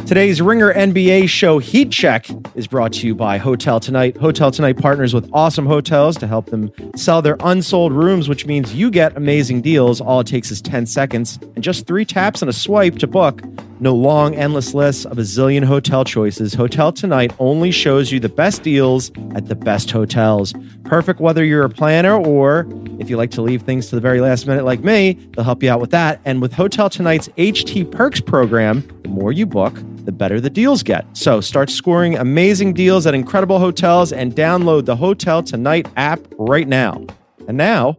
Today's Ringer NBA show Heat Check is brought to you by Hotel Tonight. Hotel Tonight partners with awesome hotels to help them sell their unsold rooms, which means you get amazing deals. All it takes is 10 seconds and just 3 taps and a swipe to book. No long, endless lists of a zillion hotel choices. Hotel Tonight only shows you the best deals at the best hotels. Perfect whether you're a planner or if you like to leave things to the very last minute like me, they'll help you out with that. And with Hotel Tonight's HT Perks program, the more you book, the better the deals get. So start scoring amazing deals at incredible hotels and download the Hotel Tonight app right now. And now,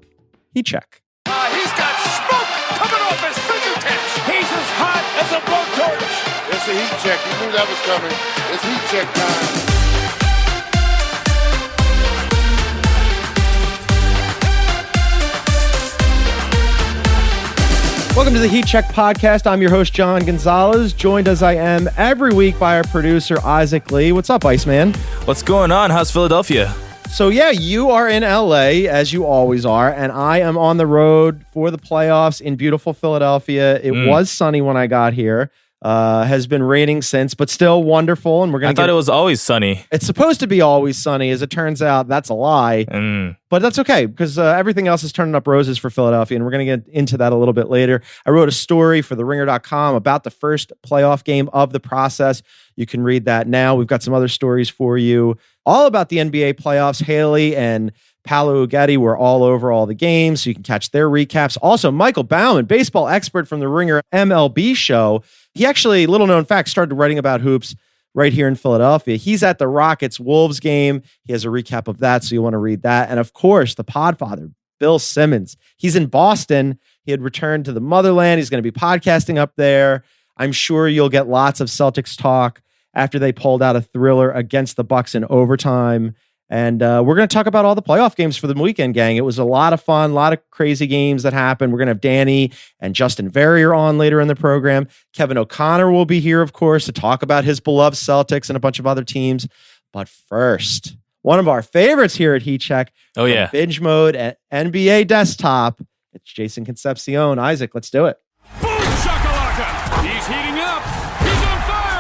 Heat Check. He's got smoke coming off his fingertips. He's as hot as a blowtorch. It's a heat check. You knew that was coming. It's heat check time. Welcome to the Heat Check podcast. I'm your host, John Gonzalez, joined as I am every week by our producer, Isaac Lee. What's up, Iceman? What's going on? How's Philadelphia? So, yeah, you are in LA, as you always are, and I am on the road for the playoffs in beautiful Philadelphia. It was sunny when I got here. Has been raining since, but still wonderful. And I thought it was always sunny. It's supposed to be always sunny. As it turns out, that's a lie. But that's okay because everything else is turning up roses for Philadelphia, and we're going to get into that a little bit later. I wrote a story for TheRinger.com about the first playoff game of the process. You can read that now. We've got some other stories for you, all about the NBA playoffs. Haley and Paolo Uggetti were all over all the games, so you can catch their recaps. Also, Michael Bauman, baseball expert from the Ringer MLB show. He actually, little known fact, started writing about hoops right here in Philadelphia. He's at the Rockets-Wolves game. He has a recap of that, so you want to read that. And of course, the podfather, Bill Simmons. He's in Boston. He had returned to the motherland. He's going to be podcasting up there. I'm sure you'll get lots of Celtics talk after they pulled out a thriller against the Bucks in overtime. And we're going to talk about all the playoff games for the weekend, gang. It was a lot of fun, a lot of crazy games that happened. We're going to have Danny and Justin Verrier on later in the program. Kevin O'Connor will be here, of course, to talk about his beloved Celtics and a bunch of other teams. But first, one of our favorites here at Heat Check. Binge mode at NBA Desktop. It's Jason Concepcion. Isaac, let's do it. Boom shakalaka. He's heating up. He's on fire.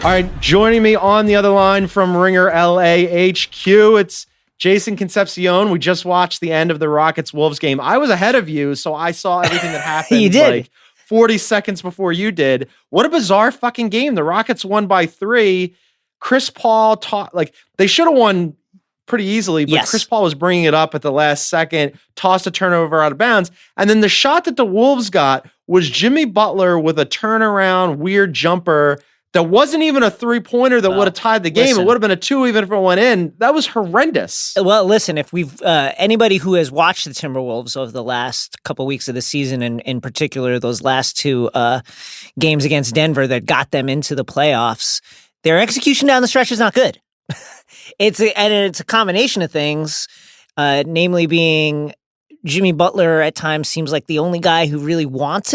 All right, joining me on the other line from Ringer LA HQ, it's Jason Concepcion. We just watched the end of the Rockets-Wolves game. I was ahead of you, so I saw everything that happened. You did. Like 40 seconds before you did. What a bizarre fucking game. The Rockets won by 3. Chris Paul they should have won pretty easily, but yes. Chris Paul was bringing it up at the last second, tossed a turnover out of bounds. And then the shot that the Wolves got was Jimmy Butler with a turnaround, weird jumper that wasn't even a three-pointer that would have tied the game. It would have been a 2 even if it went in. That was horrendous. Well, listen, if we've anybody who has watched the Timberwolves over the last couple weeks of the season, and in particular those last 2 games against Denver that got them into the playoffs, their execution down the stretch is not good. It's a combination of things, namely being Jimmy Butler at times seems like the only guy who really wants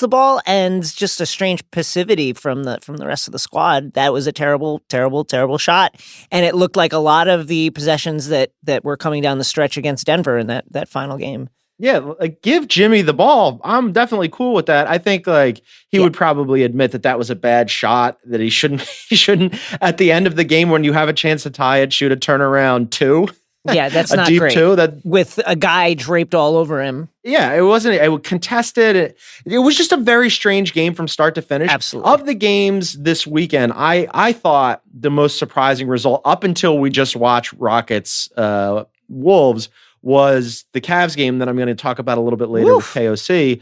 the ball, and just a strange passivity from the rest of the squad. That was a terrible, terrible, terrible shot, and it looked like a lot of the possessions that were coming down the stretch against Denver in that final game. Yeah, give Jimmy the ball. I'm definitely cool with that. I think he would probably admit that was a bad shot, that he shouldn't at the end of the game when you have a chance to tie it, shoot a turnaround 2. Yeah, that's a not deep great. 2 with a guy draped all over him. Yeah, it wasn't. It was contested. It was just a very strange game from start to finish. Absolutely. Of the games this weekend, I thought the most surprising result up until we just watched Rockets Wolves was the Cavs game that I'm going to talk about a little bit later with KOC.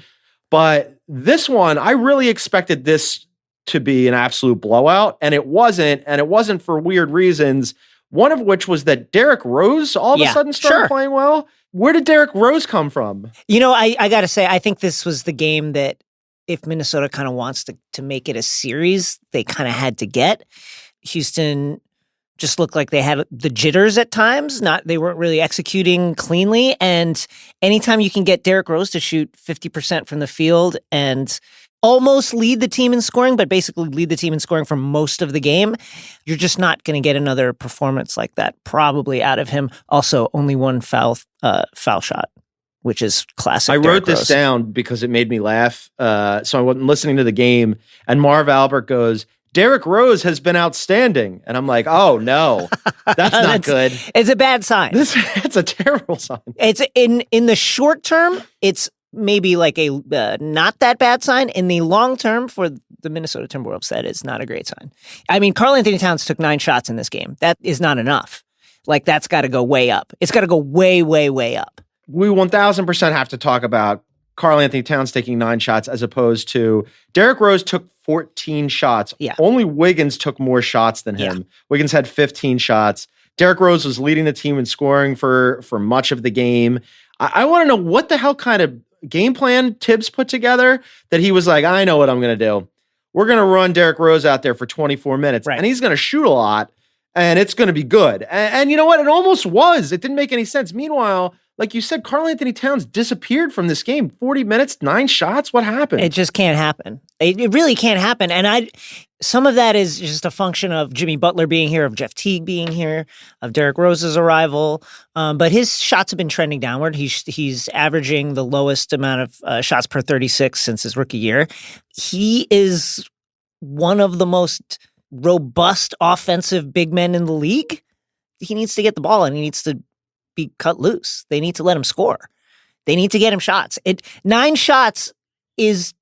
But this one, I really expected this to be an absolute blowout, and it wasn't. And it wasn't for weird reasons. One of which was that Derrick Rose all of a sudden started playing well. Where did Derrick Rose come from? You know, I got to say, I think this was the game that if Minnesota kind of wants to make it a series, they kind of had to get. Houston just looked like they had the jitters at times. They weren't really executing cleanly. And anytime you can get Derrick Rose to shoot 50% from the field and almost lead the team in scoring, but basically lead the team in scoring for most of the game, you're just not going to get another performance like that probably out of him. Also, only one foul shot. which is classic. I wrote Derrick this Rose. down because it made me laugh. So I wasn't listening to the game, and Marv Albert goes, Derrick Rose has been outstanding. And I'm like, oh no, that's not good. It's a bad sign. It's a terrible sign. It's in the short term, it's maybe like a not that bad sign. In the long term, for the Minnesota Timberwolves, that is not a great sign. I mean, Karl Anthony Towns took 9 shots in this game. That is not enough. Like, that's got to go way up. It's got to go way, way, way up. We 1,000% have to talk about Karl Anthony Towns taking 9 shots as opposed to Derrick Rose took 14 shots. Yeah. Only Wiggins took more shots than him. Yeah. Wiggins had 15 shots. Derrick Rose was leading the team in scoring for much of the game. I want to know what the hell kind of game plan Tibbs put together that he was like, I know what I'm going to do. We're going to run Derrick Rose out there for 24 minutes, right, and he's going to shoot a lot, and it's going to be good. And you know what? It almost was. It didn't make any sense. Meanwhile, like you said, Karl Anthony Towns disappeared from this game. 40 minutes, 9 shots. What happened? It just can't happen. It really can't happen. And some of that is just a function of Jimmy Butler being here, of Jeff Teague being here, of Derrick Rose's arrival. But his shots have been trending downward. He's averaging the lowest amount of shots per 36 since his rookie year. He is one of the most robust offensive big men in the league. He needs to get the ball and he needs to be cut loose. They need to let him score. They need to get him shots. 9 shots is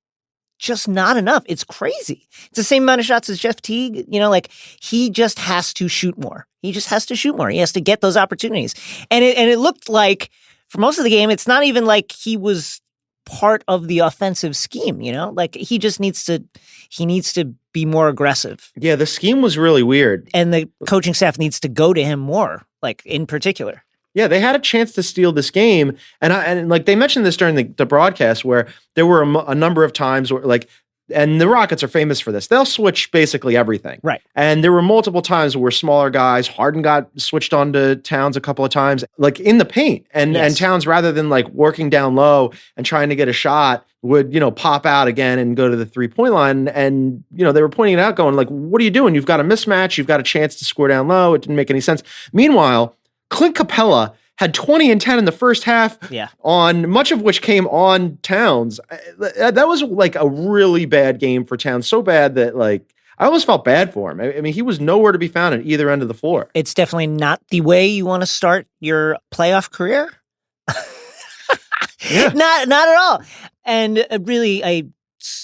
just not enough. It's crazy. It's the same amount of shots as Jeff Teague. You know, like, he just has to shoot more. He just has to shoot more. He has to get those opportunities. And it looked like for most of the game, it's not even like he was part of the offensive scheme, you know? Like, he just needs to be more aggressive. Yeah, the scheme was really weird. And the coaching staff needs to go to him more, like, in particular. Yeah, they had a chance to steal this game. And like they mentioned this during the broadcast where there were a number of times where, like, and the Rockets are famous for this. They'll switch basically everything. Right. And there were multiple times where smaller guys, Harden got switched onto Towns a couple of times, like in the paint. And Towns, rather than like working down low and trying to get a shot, would, you know, pop out again and go to the 3-point line. And, you know, they were pointing it out going like, what are you doing? You've got a mismatch. You've got a chance to score down low. It didn't make any sense. Meanwhile, Clint Capella had 20 and 10 in the first half, on much of which came on Towns. That was like a really bad game for Towns, so bad that like I almost felt bad for him. I mean, he was nowhere to be found at either end of the floor. It's definitely not the way you want to start your playoff career. Yeah. Not at all. And really a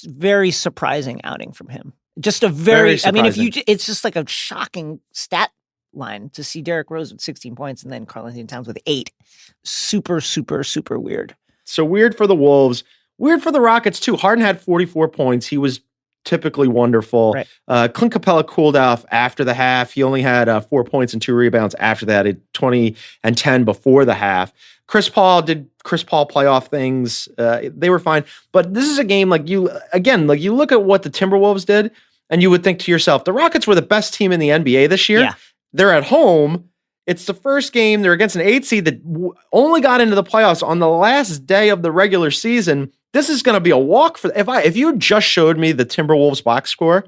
very surprising outing from him. Just a very I mean, it's just like a shocking stat line to see Derrick Rose with 16 points and then Karl Anthony Towns with 8. Super, super, super weird. So weird for the Wolves. Weird for the Rockets, too. Harden had 44 points. He was typically wonderful. Right. Clint Capella cooled off after the half. He only had 4 points and 2 rebounds after that. He had 20 and 10 before the half. Chris Paul playoff things. They were fine. But this is a game like you look at what the Timberwolves did and you would think to yourself, the Rockets were the best team in the NBA this year. Yeah. They're at home. It's the first game. They're against an 8 seed that only got into the playoffs on the last day of the regular season. This is going to be a walk for. If you just showed me the Timberwolves box score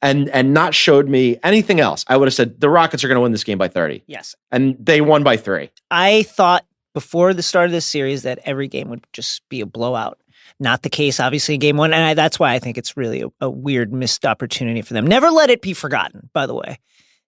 and not showed me anything else, I would have said the Rockets are going to win this game by 30. Yes, and they won by 3. I thought before the start of this series that every game would just be a blowout. Not the case, obviously, in game 1, and that's why I think it's really a weird missed opportunity for them. Never let it be forgotten, by the way,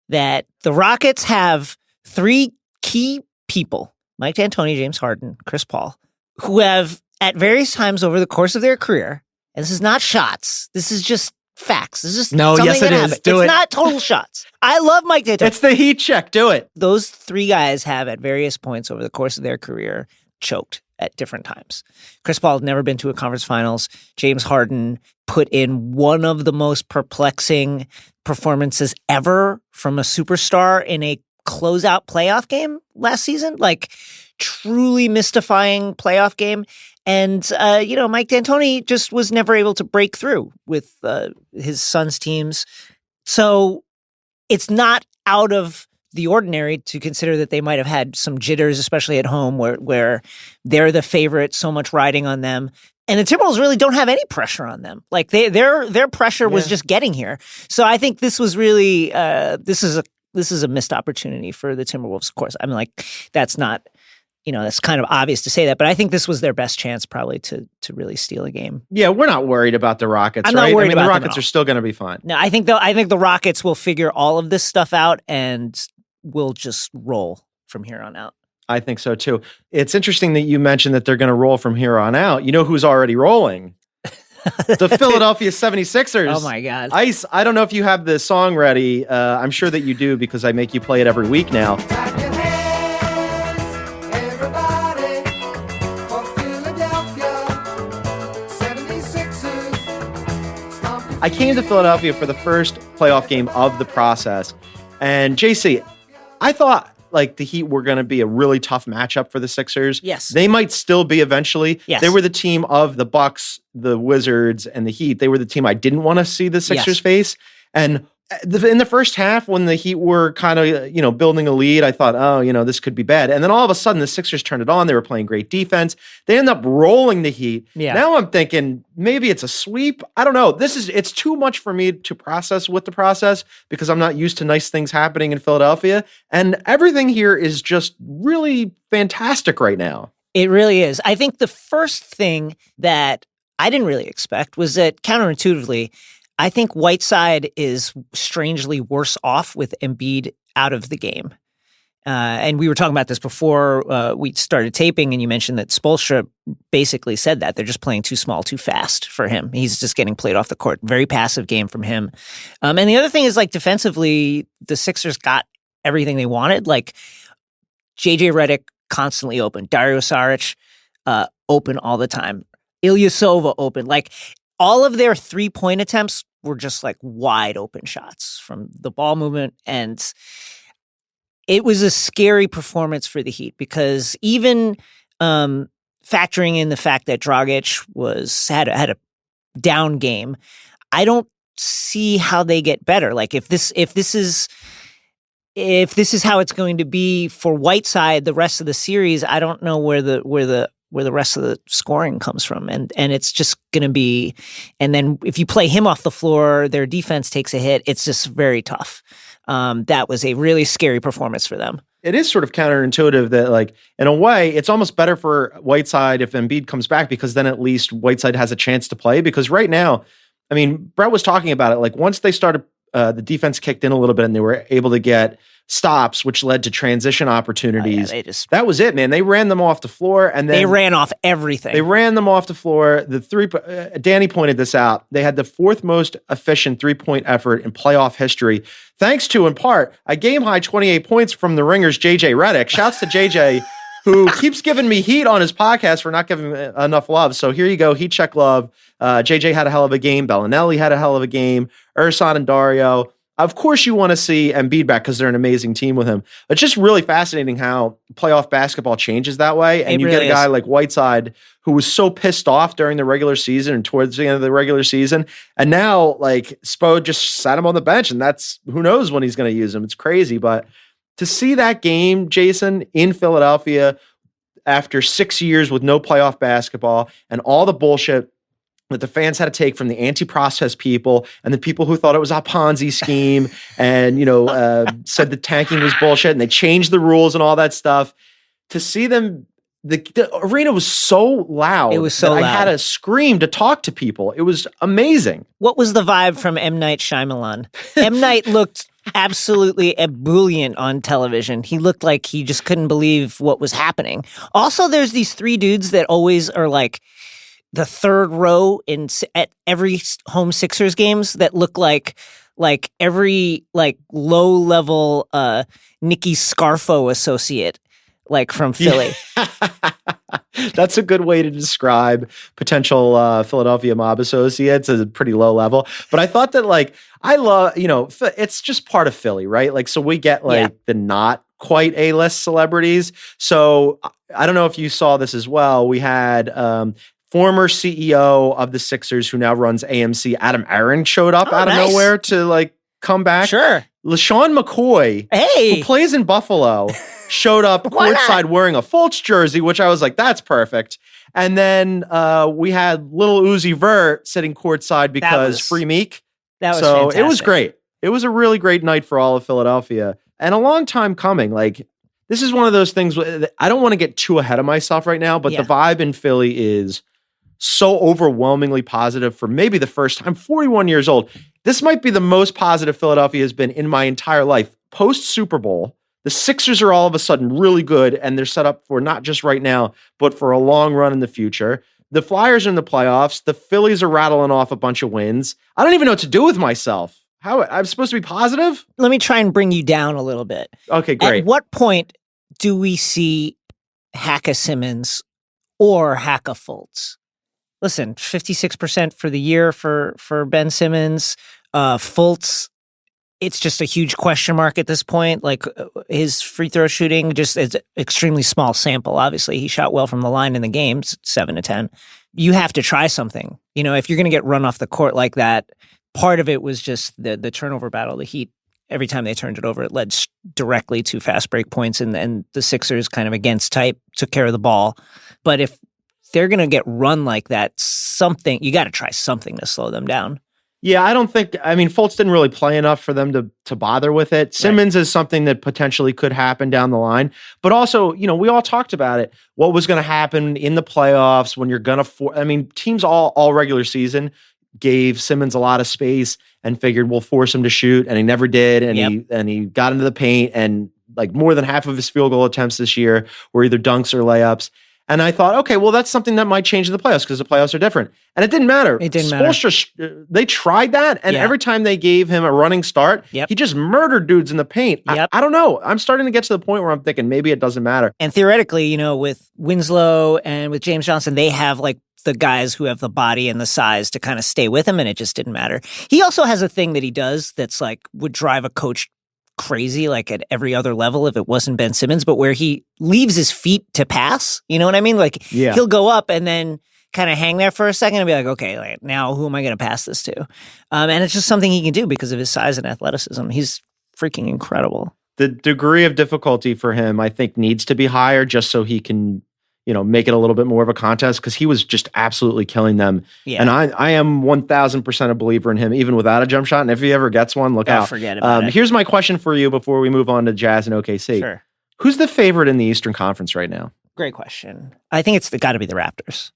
that the Rockets have 3 key people, Mike D'Antoni, James Harden, Chris Paul, who have at various times over the course of their career, and this is not shots, this is just facts. This is no, yes, it is. It's not total shots. I love Mike D'Antoni. It's the heat check. Do it. Those 3 guys have at various points over the course of their career choked at different times. Chris Paul had never been to a conference finals. James Harden put in one of the most perplexing performances ever from a superstar in a closeout playoff game last season. Like, truly mystifying playoff game. And, Mike D'Antoni just was never able to break through with his son's teams. So it's not out of the ordinary to consider that they might have had some jitters, especially at home where they're the favorite, so much riding on them. And the Timberwolves really don't have any pressure on them. Like their pressure was just getting here. So I think this was really this is a missed opportunity for the Timberwolves. Of course, I'm like, that's not that's kind of obvious to say that, but I think this was their best chance probably to really steal a game. Yeah, we're not worried about the Rockets, I'm right? not worried about the them Rockets at all. are still going to be fine. No, I think the Rockets will figure all of this stuff out and will just roll from here on out. I think so too. It's interesting that you mentioned that they're going to roll from here on out. You know who's already rolling? The Philadelphia 76ers. Oh my God. Ice, I don't know if you have the song ready. I'm sure that you do because I make you play it every week now. I came to Philadelphia for the first playoff game of the process. And JC, I thought like the Heat were going to be a really tough matchup for the Sixers. Yes. They might still be eventually. Yes. They were the team of the Bucks, the Wizards, and the Heat. They were the team I didn't want to see the Sixers face. And in the first half, when the Heat were kind of, building a lead, I thought, this could be bad. And then all of a sudden, the Sixers turned it on. They were playing great defense. They end up rolling the Heat. Yeah. Now I'm thinking maybe it's a sweep. I don't know. It's too much for me to process with the process because I'm not used to nice things happening in Philadelphia. And everything here is just really fantastic right now. It really is. I think the first thing that I didn't really expect was that counterintuitively, I think Whiteside is strangely worse off with Embiid out of the game. And we were talking about this before we started taping, and you mentioned that Spoelstra basically said that. They're just playing too small, too fast for him. He's just getting played off the court. Very passive game from him. And the other thing is, like, defensively, the Sixers got everything they wanted. Like, JJ Redick constantly open. Dario Saric open all the time. Ilyasova open. Like, all of their three-point attempts were just like wide open shots from the ball movement. And it was a scary performance for the Heat because even factoring in the fact that Dragic had a down game, I don't see how they get better. Like if this is how it's going to be for Whiteside the rest of the series, I don't know where the rest of the scoring comes from. And it's just going to be, and then if you play him off the floor, their defense takes a hit. It's just very tough. That was a really scary performance for them. It is sort of counterintuitive that, like, in a way, it's almost better for Whiteside if Embiid comes back because then at least Whiteside has a chance to play. Because right now, I mean, Brett was talking about it. Like, once they started, the defense kicked in a little bit and they were able to get stops, which led to transition opportunities. That was it, man. They ran them off the floor, and then they ran off everything. They ran them off the floor. Danny pointed this out. They had the fourth most efficient 3-point effort in playoff history, thanks to, in part, a game-high 28 points from the Ringers' JJ Redick. Shouts to JJ, who keeps giving me heat on his podcast for not giving me enough love. So here you go, heat check love. JJ had a hell of a game. Bellinelli had a hell of a game. Ersan and Dario. Of course you want to see Embiid back because they're an amazing team with him. It's just really fascinating how playoff basketball changes that way. And you get a guy like Whiteside who was so pissed off during the regular season and towards the end of the regular season. And now, like, Spo just sat him on the bench, and that's, who knows when he's going to use him. It's crazy. But to see that game, Jason, in Philadelphia after 6 years with no playoff basketball and all the bullshit that the fans had to take from the anti-process people and the people who thought it was a Ponzi scheme and, said the tanking was bullshit and they changed the rules and all that stuff. To see them, the arena was so loud. It was so loud. I had to scream to talk to people. It was amazing. What was the vibe from M. Night Shyamalan? M. Night looked absolutely ebullient on television. He looked like he just couldn't believe what was happening. Also, there's these three dudes that always are like the third row at every home Sixers games that look like every low level Nicky Scarfo associate, like from Philly. That's a good way to describe potential Philadelphia mob associates as a pretty low level. But I thought that, like, I love, it's just part of Philly, right? Like, so we get the not quite A-list celebrities. So I don't know if you saw this as well. We had former CEO of the Sixers, who now runs AMC, Adam Aaron, showed up out of nowhere to come back. Sure. LaShawn McCoy, who plays in Buffalo, showed up courtside wearing a Fultz jersey, which I was like, that's perfect. And then we had Lil Uzi Vert sitting courtside because Free Meek. That was fantastic. It was great. It was a really great night for all of Philadelphia and a long time coming. Like, this is one of those things. I don't want to get too ahead of myself right now, but the vibe in Philly is so overwhelmingly positive for maybe the first time. I'm 41 years old. This might be the most positive Philadelphia has been in my entire life. Post Super Bowl, the Sixers are all of a sudden really good, and they're set up for not just right now, but for a long run in the future. The Flyers are in the playoffs. The Phillies are rattling off a bunch of wins. I don't even know what to do with myself. How I'm supposed to be positive? Let me try and bring you down a little bit. Okay, great. At what point do we see Hacka Simmons or Hacka Fultz? Listen, 56% for the year for Ben Simmons. Fultz, it's just a huge question mark at this point. Like his free throw shooting just is extremely small sample. Obviously, he shot well from the line in the games, 7 to 10. You have to try something. You know, if you're going to get run off the court like that, part of it was just the turnover battle. The Heat, every time they turned it over, it led directly to fast break points, and the Sixers kind of against type took care of the ball. But if they're going to get run like that, you got to try something to slow them down. Yeah, Fultz didn't really play enough for them to bother with it. Simmons is something that potentially could happen down the line. But also, we all talked about it. What was going to happen in the playoffs when you're going to teams all regular season gave Simmons a lot of space and figured we'll force him to shoot, and he never did. And he got into the paint, and like more than half of his field goal attempts this year were either dunks or layups. And I thought, okay, well, that's something that might change in the playoffs because the playoffs are different. And it didn't matter. Spoelstra, they tried that, and every time they gave him a running start, he just murdered dudes in the paint. I don't know. I'm starting to get to the point where I'm thinking maybe it doesn't matter. And theoretically, with Winslow and with James Johnson, they have like the guys who have the body and the size to kind of stay with him, and it just didn't matter. He also has a thing that he does that's like would drive a coach crazy, like at every other level if it wasn't Ben Simmons, but where he leaves his feet to pass. You know what I mean? Like he'll go up and then kind of hang there for a second and be like, okay, like, now who am I going to pass this to? And it's just something he can do because of his size and athleticism. He's freaking incredible. The degree of difficulty for him, I think, needs to be higher just so he can, make it a little bit more of a contest, because he was just absolutely killing them. Yeah. And I am 1,000% a believer in him, even without a jump shot. And if he ever gets one, look out. Forget about it. Here's my question for you before we move on to Jazz and OKC. Sure. Who's the favorite in the Eastern Conference right now? Great question. I think it's got to be the Raptors.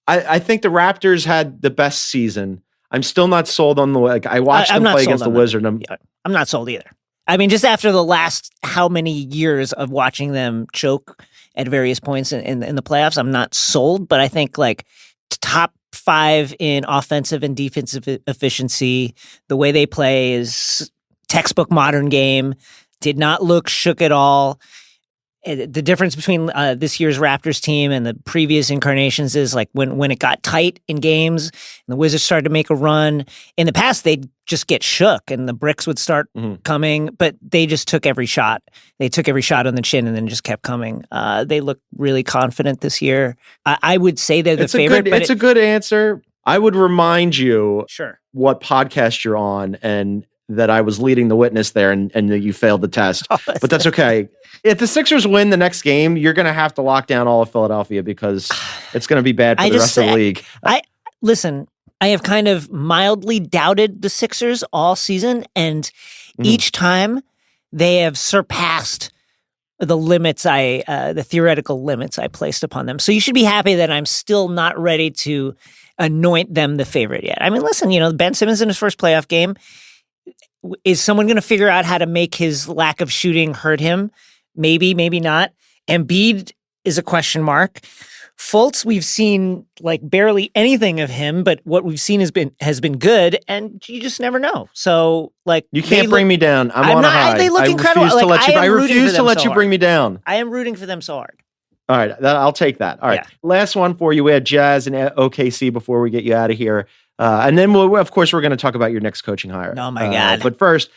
I think the Raptors had the best season. I'm still not sold on I watched them play against the Wizards. I'm not sold either. I mean, just after the last how many years of watching them choke at various points in the playoffs, I'm not sold, but I think like top 5 in offensive and defensive efficiency. The way they play is textbook modern game. Did not look shook at all. The difference between this year's Raptors team and the previous incarnations is like when it got tight in games and the Wizards started to make a run. In the past, they'd just get shook and the bricks would start coming, but they just took every shot. They took every shot on the chin and then just kept coming. They look really confident this year. I would say they're the favorite. It's a good answer. I would remind you what podcast you're on and that I was leading the witness there and that you failed the test. But that's okay. If the Sixers win the next game, you're going to have to lock down all of Philadelphia because it's going to be bad for the rest of the league. Listen, I have kind of mildly doubted the Sixers all season, and each time they have surpassed the limits the theoretical limits I placed upon them. So you should be happy that I'm still not ready to anoint them the favorite yet. I mean, listen, Ben Simmons in his first playoff game, is someone going to figure out how to make his lack of shooting hurt him? Maybe, maybe not. Embiid is a question mark. Fultz, we've seen like barely anything of him, but what we've seen has been good, and you just never know. So, like, you can't bring me down. I'm on a high. They look incredible. I refuse to let you bring me down. I am rooting for them so hard. All right, I'll take that. All right, last one for you. We had Jazz and OKC before we get you out of here, and then of course we're going to talk about your next coaching hire. Oh my God! But first,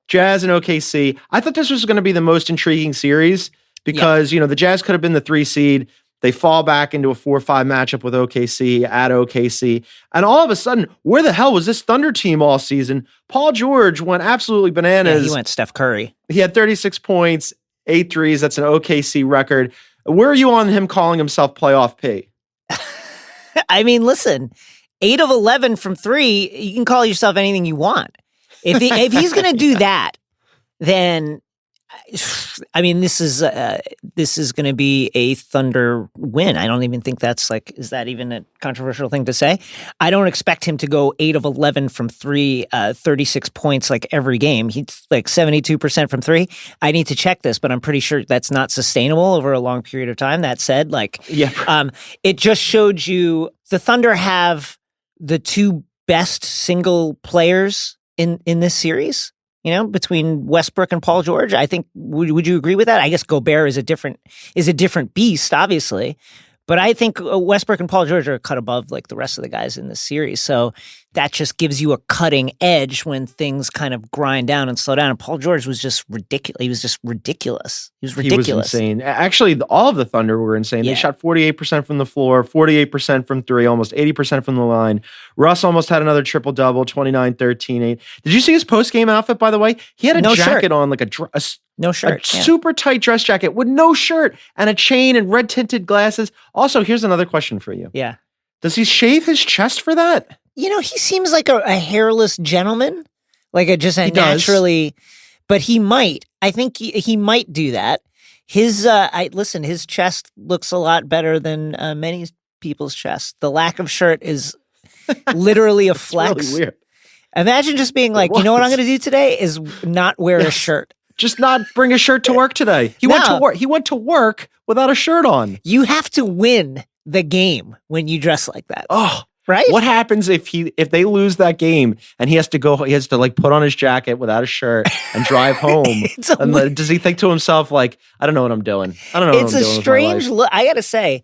Jazz and OKC. I thought this was going to be the most intriguing series because the Jazz could have been the 3 seed. They fall back into a 4-5 matchup with OKC at OKC. And all of a sudden, where the hell was this Thunder team all season? Paul George went absolutely bananas. Yeah, he went Steph Curry. He had 36 points, 8 threes. That's an OKC record. Where are you on him calling himself playoff P? I mean, listen, 8 of 11 from 3, you can call yourself anything you want. If he's going to do that, then I mean, this is going to be a Thunder win. I don't even think is that even a controversial thing to say? I don't expect him to go 8 of 11 from 3, 36 points like every game. He's like 72% from 3. I need to check this, but I'm pretty sure that's not sustainable over a long period of time. That said, it just showed you the Thunder have the 2 best single players in this series. Between Westbrook and Paul George, I think, would you agree with that? I guess Gobert is a different beast, obviously, but I think Westbrook and Paul George are cut above like the rest of the guys in this series. So that just gives you a cutting edge when things kind of grind down and slow down. And Paul George was just ridiculous. He was just ridiculous. He was insane. Actually, all of the Thunder were insane. They shot 48% from the floor, 48% from 3, almost 80% from the line. Russ almost had another triple-double, 29, 13, 8. Did you see his post-game outfit, by the way? He had a jacket on, like no shirt. Super tight dress jacket with no shirt and a chain and red-tinted glasses. Also, here's another question for you. Yeah. Does he shave his chest for that? He seems like a hairless gentleman, like naturally, but he might. I think he might do that. His chest looks a lot better than many people's chest. The lack of shirt is literally a flex. Really weird. Imagine just being like, you know what I'm going to do today is not wear a shirt. Just not bring a shirt to work today. He went to work without a shirt on. You have to win the game when you dress like that. Oh, right. What happens if they lose that game and he has to like put on his jacket without a shirt and drive home? And does he think to himself like, I don't know what I'm doing. I don't know what I'm doing. It's a strange look. I got to say,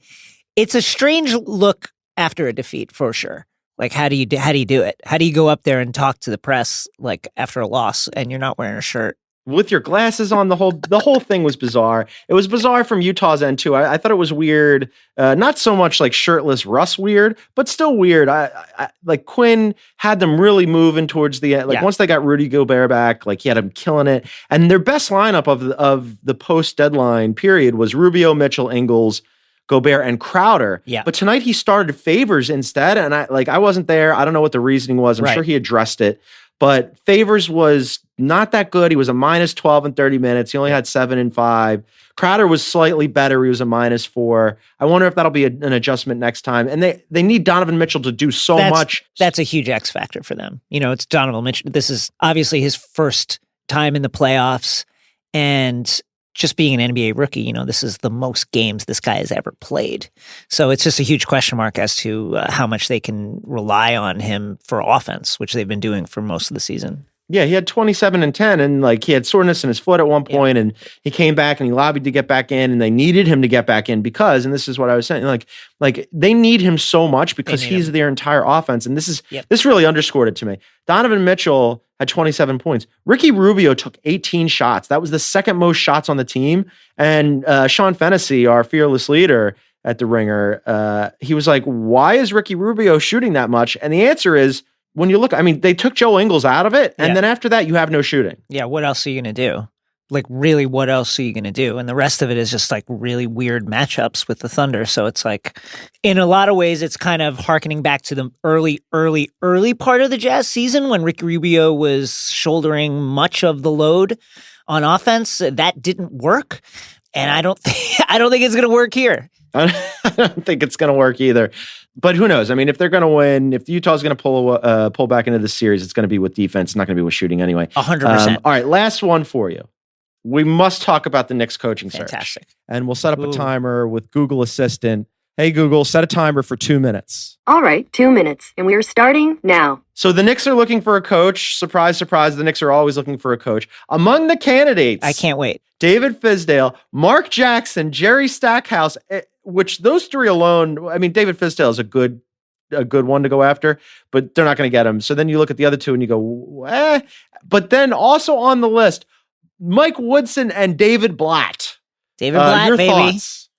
it's a strange look after a defeat for sure. Like, how do you do it? How do you go up there and talk to the press like after a loss and you're not wearing a shirt? With your glasses on, the whole thing was bizarre. It was bizarre from Utah's end too. I thought it was weird. Not so much like shirtless Russ weird, but still weird. I like Quinn had them really moving towards the end. Like once they got Rudy Gobert back, like he had them killing it. And their best lineup of the post deadline period was Rubio, Mitchell, Ingles, Gobert, and Crowder. Yeah. But tonight he started Favors instead, and I wasn't there. I don't know what the reasoning was. I'm sure he addressed it. But Favors was not that good. He was a minus 12 in 30 minutes. He only had 7 and 5. Crowder was slightly better. He was a minus 4. I wonder if that'll be an adjustment next time. And they need Donovan Mitchell to do much. That's a huge X factor for them. It's Donovan Mitchell. This is obviously his first time in the playoffs. And just being an NBA rookie, this is the most games this guy has ever played. So it's just a huge question mark as to how much they can rely on him for offense, which they've been doing for most of the season. Yeah, he had 27 and 10, and like he had soreness in his foot at one point, and he came back and he lobbied to get back in, and they needed him to get back in because, and this is what I was saying, like they need him so much because he's their entire offense, and this really underscored it to me. Donovan Mitchell had 27 points. Ricky Rubio took 18 shots. That was the second most shots on the team, and Sean Fennessy, our fearless leader at the Ringer, he was like, "Why is Ricky Rubio shooting that much?" And the answer is, when you look, I mean, they took Joe Ingles out of it, and then after that, you have no shooting. Yeah, what else are you going to do? Like, really, what else are you going to do? And the rest of it is just like really weird matchups with the Thunder. So it's like, in a lot of ways, it's kind of hearkening back to the early part of the Jazz season when Ricky Rubio was shouldering much of the load on offense. That didn't work, and I don't think it's going to work here. I don't think it's going to work either. But who knows? I mean, if they're going to win, if Utah's going to pull back into the series, it's going to be with defense. It's not going to be with shooting anyway. 100%. All right, last one for you. We must talk about the Knicks coaching search. Fantastic. And we'll set up a timer with Google Assistant. Hey, Google, set a timer for 2 minutes. All right, 2 minutes. And we are starting now. So the Knicks are looking for a coach. Surprise, surprise. The Knicks are always looking for a coach. Among the candidates. I can't wait. David Fizdale, Mark Jackson, Jerry Stackhouse, which those three alone, I mean, David Fizdale is a good one to go after, but they're not going to get him. So then you look at the other two and you go, eh. But then also on the list, Mike Woodson and David Blatt. David Blatt, your baby. Thoughts?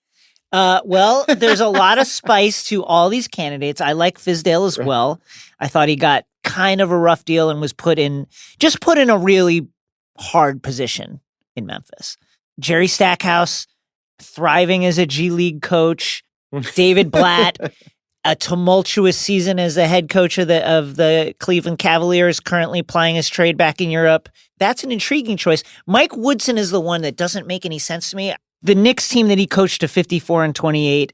Well, there's a lot of spice to all these candidates. I like Fizdale as well. I thought he got kind of a rough deal and was put in a really hard position in Memphis. Jerry Stackhouse, thriving as a G League coach. David Blatt, a tumultuous season as the head coach of the Cleveland Cavaliers, currently plying his trade back in Europe. That's an intriguing choice. Mike Woodson is the one that doesn't make any sense to me. The Knicks team that he coached to 54-28,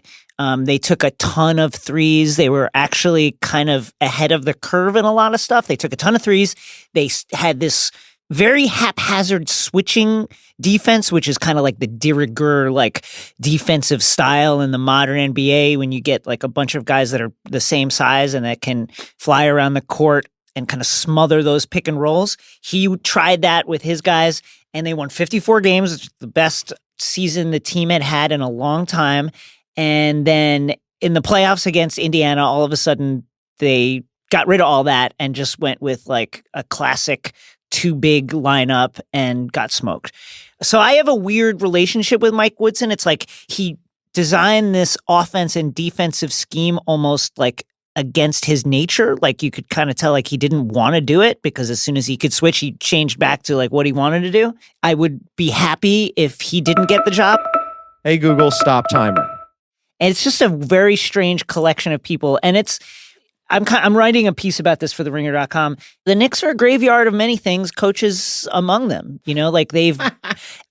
they took a ton of threes. They were actually kind of ahead of the curve in a lot of stuff. They took a ton of threes. They had this very haphazard switching defense, which is kind of like the de rigueur, like defensive style in the modern NBA when you get like a bunch of guys that are the same size and that can fly around the court and kind of smother those pick and rolls. He tried that with his guys and they won 54 games, which is the best season the team had in a long time. And then in the playoffs against Indiana, all of a sudden they got rid of all that and just went with like a classic too big lineup and got smoked. So I have a weird relationship with Mike Woodson. It's like he designed this offense and defensive scheme almost like against his nature. Like you could kind of tell like he didn't want to do it because as soon as he could switch, he changed back to like what he wanted to do. I would be happy if he didn't get the job. Hey, Google, stop timer. And it's just a very strange collection of people. And I'm writing a piece about this for TheRinger.com. The Knicks are a graveyard of many things, coaches among them, like they've,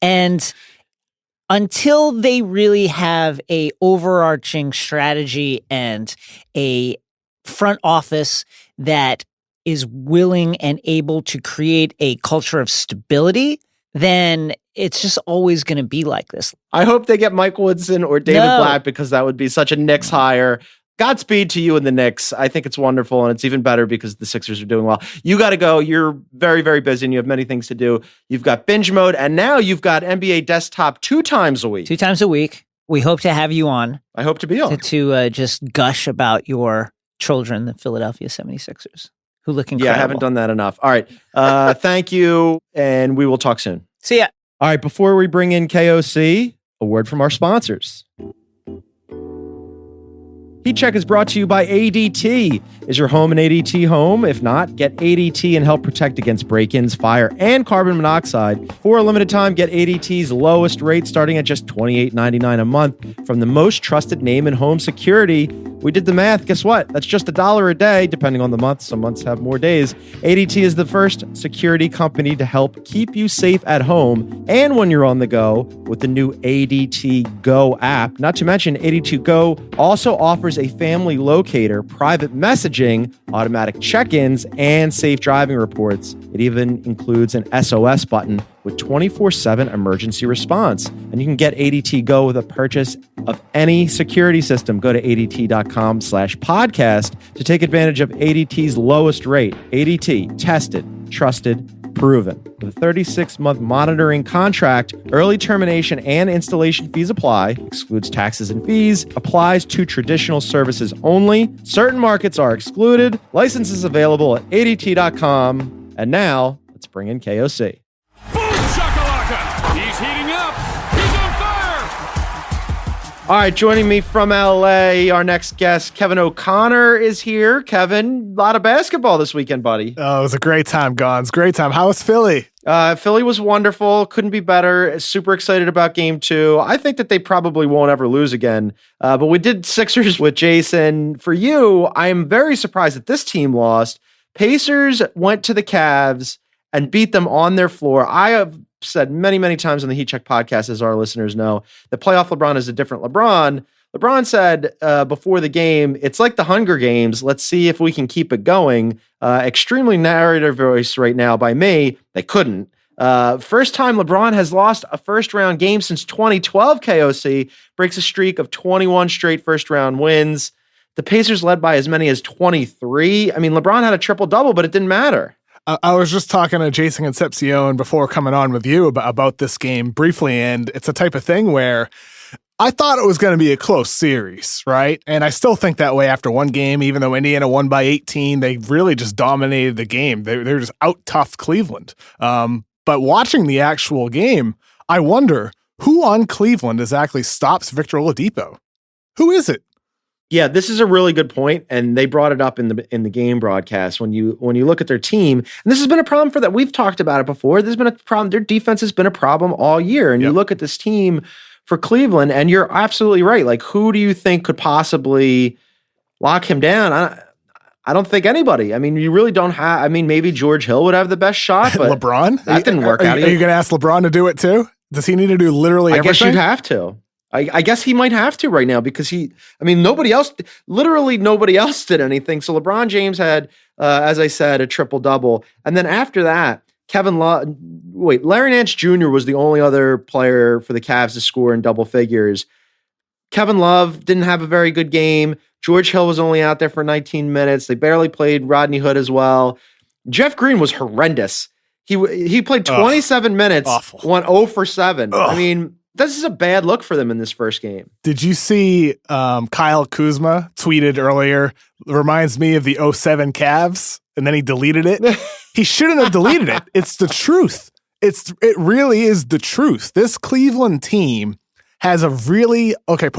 and until they really have a overarching strategy and a front office that is willing and able to create a culture of stability, then it's just always going to be like this. I hope they get Mike Woodson or David Blatt because that would be such a Knicks hire. Godspeed to you and the Knicks. I think it's wonderful, and it's even better because the Sixers are doing well. You got to go. You're very, very busy, and you have many things to do. You've got binge mode, and now you've got NBA Desktop 2 times a week. 2 times a week. We hope to have you on. I hope to be on. To just gush about your children, the Philadelphia 76ers, who look incredible. Yeah, I haven't done that enough. All right. Thank you, and we will talk soon. See ya. All right, before we bring in KOC, a word from our sponsors. Heat Check is brought to you by ADT. Is your home an ADT home? If not, get ADT and help protect against break-ins, fire, and carbon monoxide. For a limited time, get ADT's lowest rate starting at just $28.99 a month from the most trusted name in home security. We did the math. Guess what? That's just $1 a day, depending on the month. Some months have more days. ADT is the first security company to help keep you safe at home and when you're on the go with the new ADT Go app. Not to mention, ADT Go also offers a family locator, private messaging, automatic check-ins, and safe driving reports. It even includes an SOS button with 24/7 emergency response. And you can get ADT Go with a purchase of any security system. Go to ADT.com/podcast to take advantage of ADT's lowest rate. ADT, tested, trusted, proven. With a 36-month monitoring contract, early termination and installation fees apply, excludes taxes and fees, applies to traditional services only. Certain markets are excluded. Licenses available at ADT.com. And now, let's bring in KOC. He's heating up. He's on fire. All right, joining me from LA, our next guest, Kevin O'Connor, is here. Kevin, a lot of basketball this weekend, buddy. Oh, it was a great time, Gons. Great time. How was Philly? Philly was wonderful. Couldn't be better. Super excited about game 2. I think that they probably won't ever lose again. But we did Sixers with Jason. For you, I am very surprised that this team lost. Pacers went to the Cavs and beat them on their floor. I have said many, many times on the Heat Check podcast, as our listeners know, that playoff LeBron is a different LeBron. LeBron said before the game, it's like the Hunger Games. Let's see if we can keep it going. Extremely narrative voice right now by me. They couldn't. First time LeBron has lost a first-round game since 2012, KOC. Breaks a streak of 21 straight first-round wins. The Pacers led by as many as 23. I mean, LeBron had a triple-double, but it didn't matter. I was just talking to Jason Concepcion before coming on with you about this game briefly, and it's a type of thing where I thought it was going to be a close series, right? And I still think that way after one game, even though Indiana won by 18, they really just dominated the game. They're just out-toughed Cleveland. But watching the actual game, I wonder who on Cleveland exactly stops Victor Oladipo? Who is it? Yeah, this is a really good point, and they brought it up in the game broadcast. When you look at their team, and this has been a problem for that. We've talked about it before. There's been a problem. Their defense has been a problem all year, and you look at this team for Cleveland, and you're absolutely right. Like, who do you think could possibly lock him down, I don't think anybody. I mean, you really don't have. I mean, maybe George Hill would have the best shot, but LeBron? That didn't work out. Are you going to ask LeBron to do it too? Does he need to do literally everything? I guess you'd have to. I guess he might have to right now because nobody else did anything. So LeBron James had, as I said, a triple-double. And then after that, Larry Nance Jr. was the only other player for the Cavs to score in double figures. Kevin Love didn't have a very good game. George Hill was only out there for 19 minutes. They barely played Rodney Hood as well. Jeff Green was horrendous. He played 27 minutes, awful. Went 0 for 7. I mean, this is a bad look for them in this first game. Did you see Kyle Kuzma tweeted earlier, reminds me of the 07 Cavs, and then he deleted it? He shouldn't have deleted it. It's the truth. It really is the truth. This Cleveland team has a really, let me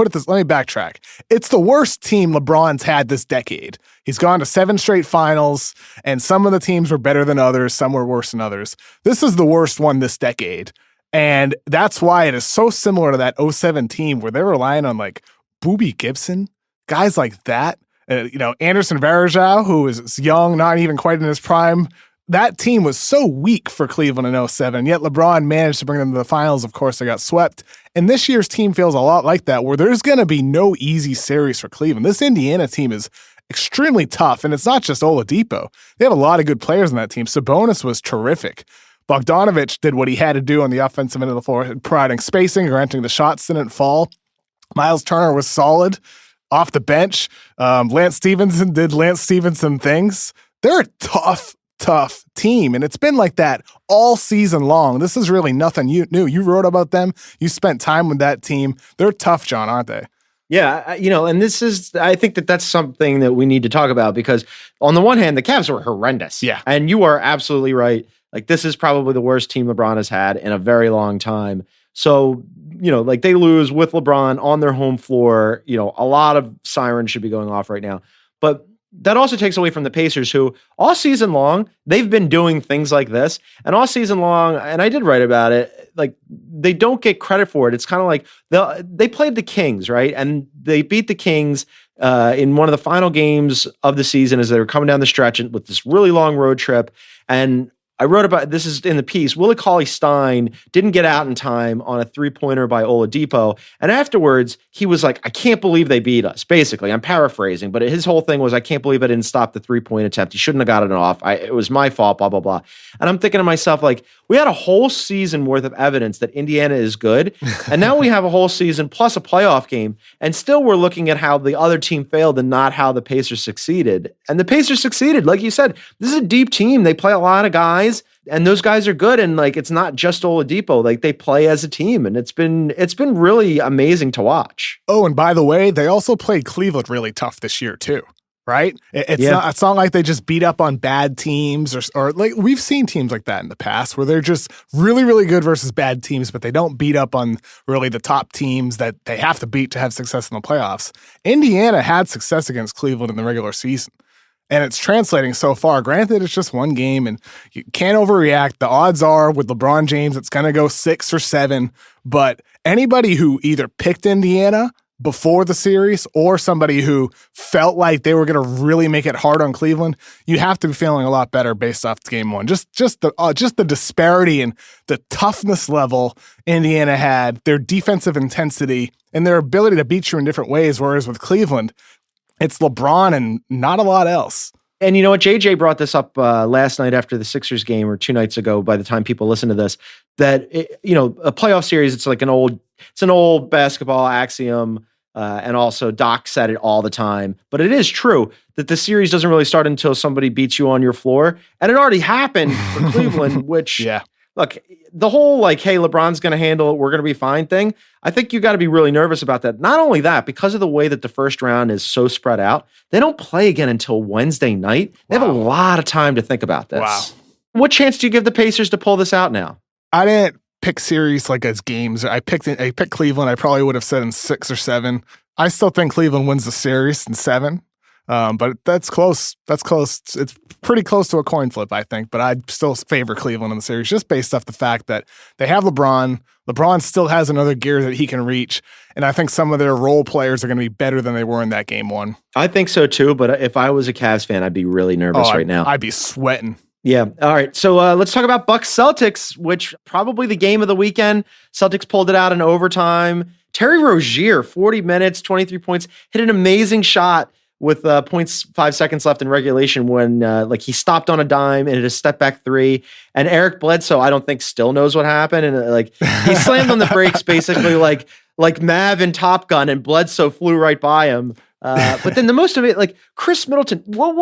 backtrack. It's the worst team LeBron's had this decade. He's gone to 7 straight finals, and some of the teams were better than others, some were worse than others. This is the worst one this decade. And that's why it is so similar to that 07 team where they're relying on like Boobie Gibson, guys like that. Anderson Varejao, who is young, not even quite in his prime. That team was so weak for Cleveland in 07, yet LeBron managed to bring them to the finals. Of course, they got swept. And this year's team feels a lot like that, where there's going to be no easy series for Cleveland. This Indiana team is extremely tough, and it's not just Oladipo. They have a lot of good players on that team. Sabonis was terrific. Bogdanovich did what he had to do on the offensive end of the floor, providing spacing, granting the shots didn't fall. Miles Turner was solid off the bench. Lance Stevenson did Lance Stevenson things. They're a tough team, and it's been like that all season long. This is really nothing new. You wrote about them. You spent time with that team. They're tough, John, aren't they? Yeah, and I think that's something that we need to talk about because on the one hand, the Cavs were horrendous. Yeah. And you are absolutely right. Like, this is probably the worst team LeBron has had in a very long time. So, they lose with LeBron on their home floor. A lot of sirens should be going off right now. But that also takes away from the Pacers, who all season long, they've been doing things like this. And all season long, and I did write about it, like, they don't get credit for it. It's kind of like they played the Kings, right? And they beat the Kings in one of the final games of the season as they were coming down the stretch with this really long road trip. And I wrote about this is in the piece. Willie Cauley-Stein didn't get out in time on a 3-pointer by Oladipo. And afterwards, he was like, I can't believe they beat us. Basically, I'm paraphrasing, but his whole thing was, I can't believe I didn't stop the 3-point attempt. He shouldn't have gotten it off. It was my fault, blah, blah, blah. And I'm thinking to myself, like, we had a whole season worth of evidence that Indiana is good. And now we have a whole season plus a playoff game. And still we're looking at how the other team failed and not how the Pacers succeeded. And the Pacers succeeded. Like you said, this is a deep team. They play a lot of guys. And those guys are good, and like it's not just Oladipo. Like they play as a team, and it's been really amazing to watch. Oh, and by the way, they also played Cleveland really tough this year too, right? It's not like they just beat up on bad teams or like we've seen teams like that in the past where they're just really, really good versus bad teams, but they don't beat up on really the top teams that they have to beat to have success in the playoffs. Indiana had success against Cleveland in the regular season. And it's translating so far. Granted, it's just one game, and you can't overreact. The odds are with LeBron James, it's going to go 6 or 7. But anybody who either picked Indiana before the series or somebody who felt like they were going to really make it hard on Cleveland, you have to be feeling a lot better based off game one. Just the disparity and the toughness level Indiana had, their defensive intensity, and their ability to beat you in different ways. Whereas with Cleveland, it's LeBron and not a lot else. And you know what? JJ brought this up last night after the Sixers game, or 2 nights ago, by the time people listen to this, that, a playoff series, it's like an old basketball axiom. And also Doc said it all the time, but it is true that the series doesn't really start until somebody beats you on your floor. And it already happened for Cleveland, which, yeah. Look, the whole like, hey, LeBron's going to handle it, we're going to be fine thing, I think you got to be really nervous about that. Not only that, because of the way that the first round is so spread out, they don't play again until Wednesday night. They have a lot of time to think about this. Wow. What chance do you give the Pacers to pull this out now? I didn't pick series like as games. I picked Cleveland. I probably would have said in 6 or 7. I still think Cleveland wins the series in 7. But that's close. That's close. It's pretty close to a coin flip, I think. But I'd still favor Cleveland in the series just based off the fact that they have LeBron. LeBron still has another gear that he can reach. And I think some of their role players are going to be better than they were in that game one. I think so too. But if I was a Cavs fan, I'd be really nervous right now. I'd be sweating. Yeah. All right. So let's talk about Bucks Celtics, which probably the game of the weekend. Celtics pulled it out in overtime. Terry Rozier, 40 minutes, 23 points, hit an amazing shot with 0.5 seconds left in regulation when he stopped on a dime and hit a step back three. And Eric Bledsoe, I don't think still knows what happened. And he slammed on the brakes basically like Mav in Top Gun, and Bledsoe flew right by him. But then the most of it, Chris Middleton, what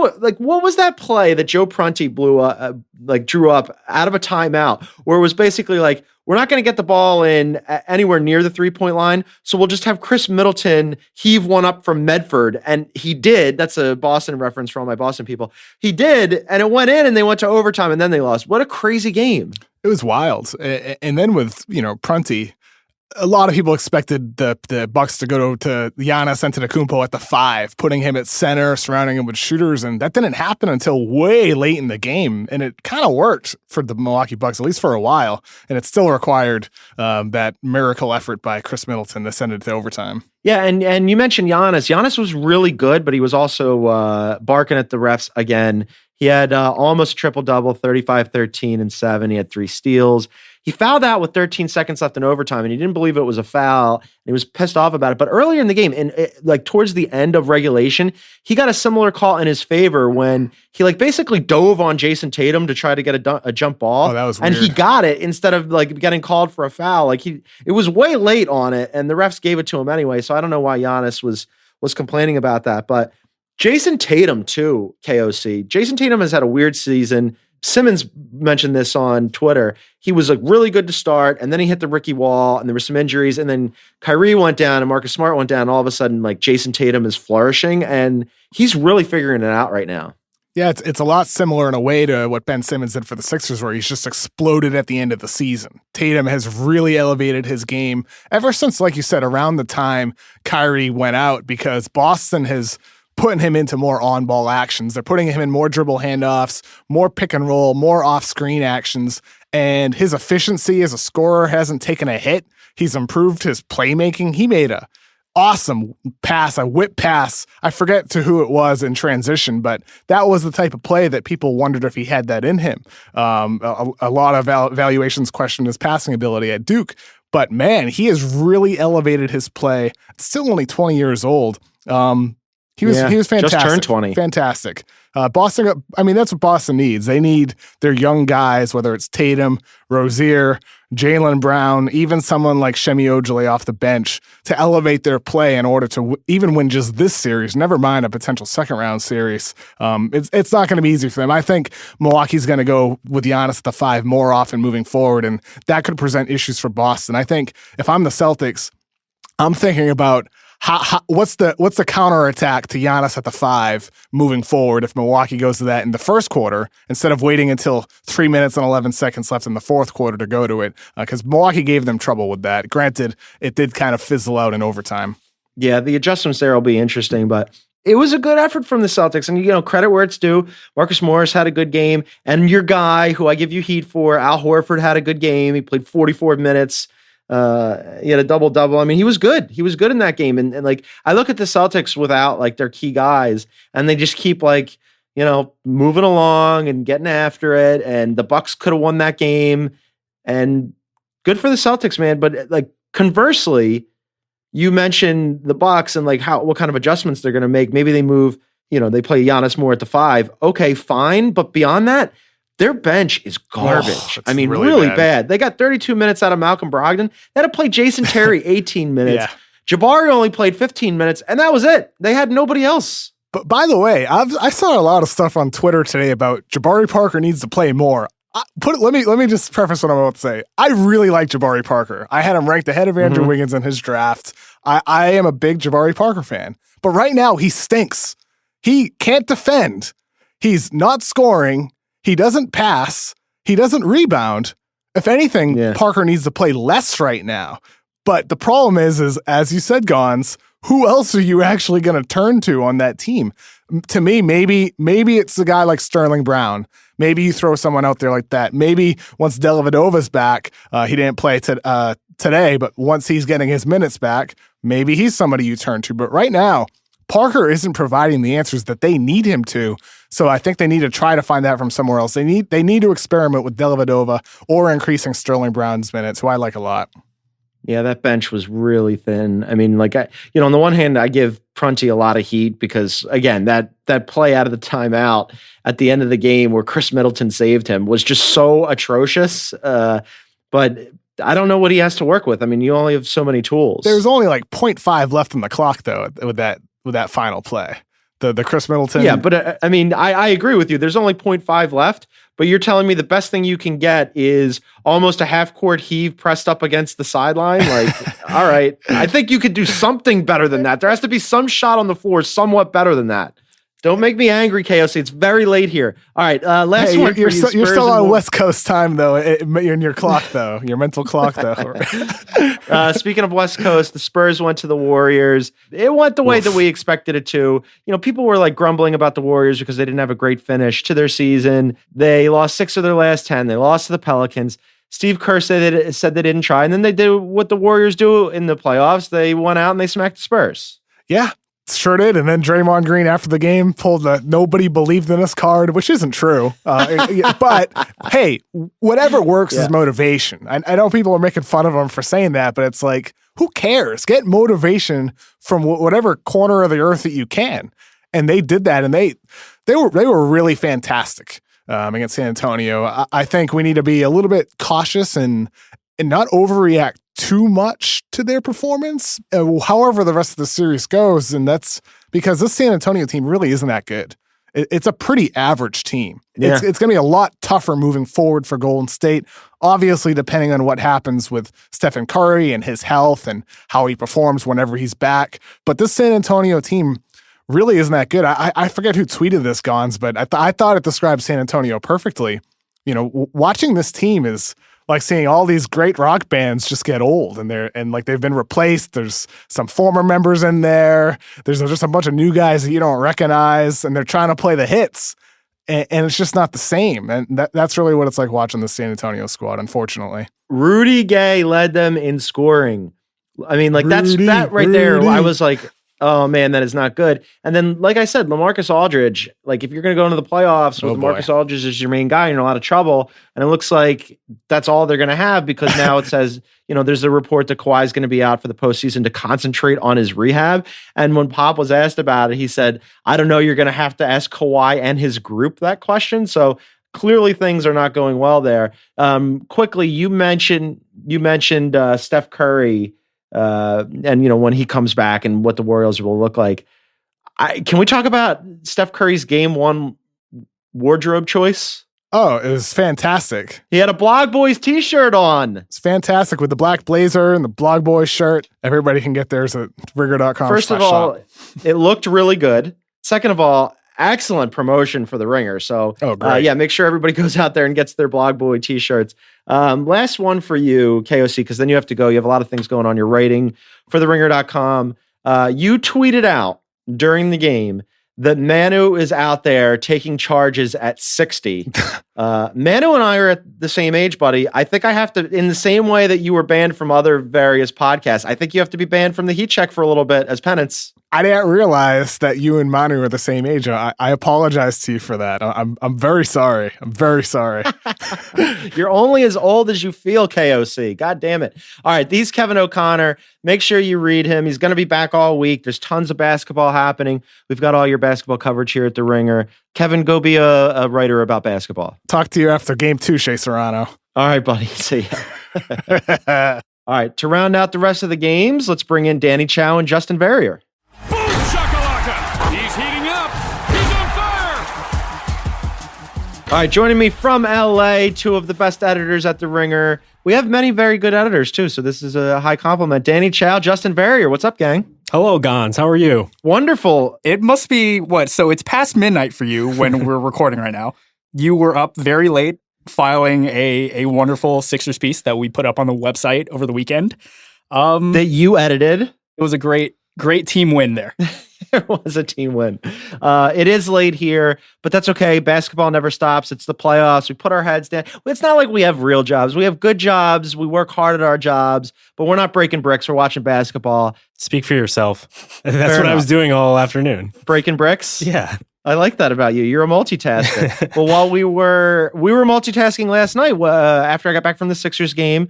was that play that Joe Prunty drew up out of a timeout where it was basically we're not going to get the ball in anywhere near the 3-point line, so we'll just have Chris Middleton heave one up from Medford, and he did. That's a Boston reference for all my Boston people. He did, and it went in, and they went to overtime, and then they lost. What a crazy game! It was wild, and then with Prunty. A lot of people expected the Bucks to go to Giannis Antetokounmpo at the 5, putting him at center, surrounding him with shooters, and that didn't happen until way late in the game. And it kind of worked for the Milwaukee Bucks, at least for a while. And it still required that miracle effort by Chris Middleton to send it to overtime. Yeah, and you mentioned Giannis. Giannis was really good, but he was also barking at the refs again. He had almost triple-double, 35, 13, and 7. He had 3 steals. He fouled out with 13 seconds left in overtime, and he didn't believe it was a foul, and he was pissed off about it. But earlier in the game, and towards the end of regulation, he got a similar call in his favor when he basically dove on Jason Tatum to try to get a jump ball. Oh, that was weird. And he got it instead of getting called for a foul. It was way late on it, and the refs gave it to him anyway. So I don't know why Giannis was complaining about that. But Jason Tatum too, KOC. Jason Tatum has had a weird season. Simmons mentioned this on Twitter. He was really good to start, and then he hit the Ricky wall, and there were some injuries, and then Kyrie went down, and Marcus Smart went down, and all of a sudden, Jason Tatum is flourishing, and he's really figuring it out right now. Yeah, it's a lot similar in a way to what Ben Simmons did for the Sixers, where he's just exploded at the end of the season. Tatum has really elevated his game ever since, like you said, around the time Kyrie went out, because Boston has putting him into more on-ball actions. They're putting him in more dribble handoffs, more pick and roll, more off-screen actions, and his efficiency as a scorer hasn't taken a hit. He's improved his playmaking. He made a awesome pass, a whip pass. I forget to who it was in transition, but that was the type of play that people wondered if he had that in him. A lot of evaluations questioned his passing ability at Duke, but man, he has really elevated his play. Still only 20 years old. He was fantastic. Just turned 20. Fantastic. Boston, that's what Boston needs. They need their young guys, whether it's Tatum, Rozier, Jaylen Brown, even someone like Shemi Ojale off the bench, to elevate their play in order to even win just this series, never mind a potential second-round series. It's not going to be easy for them. I think Milwaukee's going to go with Giannis at the 5 more often moving forward, and that could present issues for Boston. I think if I'm the Celtics, I'm thinking about what's the counterattack to Giannis at the 5 moving forward if Milwaukee goes to that in the first quarter instead of waiting until 3 minutes and 11 seconds left in the fourth quarter to go to it, because Milwaukee gave them trouble with that. Granted, it did kind of fizzle out in overtime. Yeah, the adjustments there will be interesting, but it was a good effort from the Celtics, and credit where it's due. Marcus Morris had a good game, and your guy, who I give you heat for, Al Horford, had a good game. He played 44 minutes. He had a double-double. He was good. He was good in that game. And I look at the Celtics without their key guys, and they just keep moving along and getting after it. And the Bucks could have won that game, and good for the Celtics, man. But conversely, you mentioned the Bucks and what kind of adjustments they're going to make. Maybe they move, they play Giannis more at the 5. Okay, fine. But beyond that, their bench is garbage. Really bad. They got 32 minutes out of Malcolm Brogdon. They had to play Jason Terry 18 minutes. Yeah. Jabari only played 15 minutes, and that was it. They had nobody else. But by the way, I saw a lot of stuff on Twitter today about Jabari Parker needs to play more. Let me just preface what I'm about to say. I really like Jabari Parker. I had him ranked ahead of Andrew Wiggins in his draft. I am a big Jabari Parker fan. But right now, he stinks. He can't defend. He's not scoring. He doesn't pass. He doesn't rebound. If anything, Parker needs to play less right now. But the problem is as you said, Gons, who else are you actually going to turn to on that team? to me, maybe it's a guy like Sterling Brown. Maybe you throw someone out there like that. Maybe once Dellavedova's back, he didn't play today, but once he's getting his minutes back, maybe he's somebody you turn to. But right now, Parker isn't providing the answers that they need him to. So I think they need to try to find that from somewhere else. They need to experiment with Dellavedova or increasing Sterling Brown's minutes, who I like a lot. Yeah, that bench was really thin. I mean, like, on the one hand, I give Prunty a lot of heat because, again, that play out of the timeout at the end of the game where Chris Middleton saved him was just so atrocious. But I don't know what he has to work with. I mean, you only have so many tools. There's only like 0.5 left on the clock, though, with that final play. The Chris Middleton. Yeah, but I mean, I agree with you. There's only 0.5 left. But you're telling me the best thing you can get is almost a half-court heave pressed up against the sideline? Like, all right. I think you could do something better than that. There has to be some shot on the floor somewhat better than that. Don't make me angry, KOC. It's very late here. All right, last one for you. You're still on West Coast time, though. You're in your clock, though. Your mental clock, though. Speaking of West Coast, the Spurs went to the Warriors. It went the way that we expected it to. People were like grumbling about the Warriors because they didn't have a great finish to their season. They lost 6 of their last 10. They lost to the Pelicans. Steve Kerr said they didn't try, and then they did what the Warriors do in the playoffs. They went out and they smacked the Spurs. Yeah. Sure did. And then Draymond Green after the game pulled the nobody believed in us card, which isn't true. But hey, whatever works is motivation. I know people are making fun of him for saying that, but it's like, who cares? Get motivation from whatever corner of the earth that you can. And they did that, and they were really fantastic against San Antonio. I think we need to be a little bit cautious and not overreact too much to their performance, however the rest of the series goes. And that's because this San Antonio team really isn't that good. It's a pretty average team. Yeah. It's going to be a lot tougher moving forward for Golden State, obviously depending on what happens with Stephen Curry and his health and how he performs whenever he's back. But this San Antonio team really isn't that good. I forget who tweeted this, Gonz, but I thought it described San Antonio perfectly. Watching this team is like seeing all these great rock bands just get old, and they've been replaced. There's some former members in there. There's just a bunch of new guys that you don't recognize, and they're trying to play the hits, and it's just not the same. And that's really what it's like watching the San Antonio squad, unfortunately. Rudy Gay led them in scoring. I mean, like that right there. I was like, oh man, that is not good. And then, like I said, LaMarcus Aldridge, like if you're going to go into the playoffs with LaMarcus Aldridge as your main guy, you're in a lot of trouble. And it looks like that's all they're going to have because now it says, there's a report that Kawhi is going to be out for the postseason to concentrate on his rehab. And when Pop was asked about it, he said, I don't know, you're going to have to ask Kawhi and his group that question. So clearly things are not going well there. Quickly, you mentioned Steph Curry. And when he comes back and what the Warriors will look like. Can we talk about Steph Curry's game 1 wardrobe choice? Oh, it was fantastic. He had a Blog Boys t-shirt on. It's fantastic with the black blazer and the Blog Boys shirt. Everybody can get theirs at Verrier.com. First of all, it looked really good. Second of all, excellent promotion for the Ringer. So, make sure everybody goes out there and gets their Blog Boy t-shirts. Last one for you, KOC, because then you have to go. You have a lot of things going on. You're writing for TheRinger.com. You tweeted out during the game that Manu is out there taking charges at 60. Manu and I are at the same age, buddy. I think I have to, in the same way that you were banned from other various podcasts, I think you have to be banned from the Heat Check for a little bit as penance. I didn't realize that you and Manu are the same age. I apologize to you for that. I'm very sorry. I'm very sorry. You're only as old as you feel, KOC. God damn it. All right, he's Kevin O'Connor. Make sure you read him. He's going to be back all week. There's tons of basketball happening. We've got all your basketball coverage here at The Ringer. Kevin, go be a writer about basketball. Talk to you after game 2, Shea Serrano. All right, buddy. See ya. All right, to round out the rest of the games, let's bring in Danny Chau and Justin Verrier. Boom shakalaka! He's heating up. He's on fire. All right, joining me from LA, 2 of the best editors at The Ringer. We have many very good editors too, so this is a high compliment. Danny Chau, Justin Verrier, what's up, gang? Hello, Gonz. How are you? Wonderful. It must be what? So it's past midnight for you when we're recording right now. You were up very late filing a wonderful Sixers piece that we put up on the website over the weekend. That you edited. It was a great team win there. It was a team win. It is late here, but that's okay. Basketball never stops. It's the playoffs. We put our heads down. It's not like we have real jobs. We have good jobs. We work hard at our jobs, but we're not breaking bricks. We're watching basketball. Speak for yourself. That's what I was doing all afternoon. Breaking bricks? Yeah. I like that about you. You're a multitasker. Well, while we were multitasking last night after I got back from the Sixers game,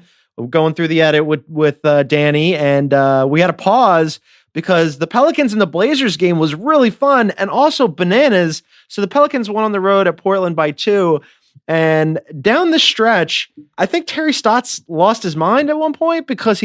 going through the edit with Danny, and we had a pause because the Pelicans and the Blazers game was really fun and also bananas. So the Pelicans won on the road at Portland by 2. And down the stretch, I think Terry Stotts lost his mind at one point because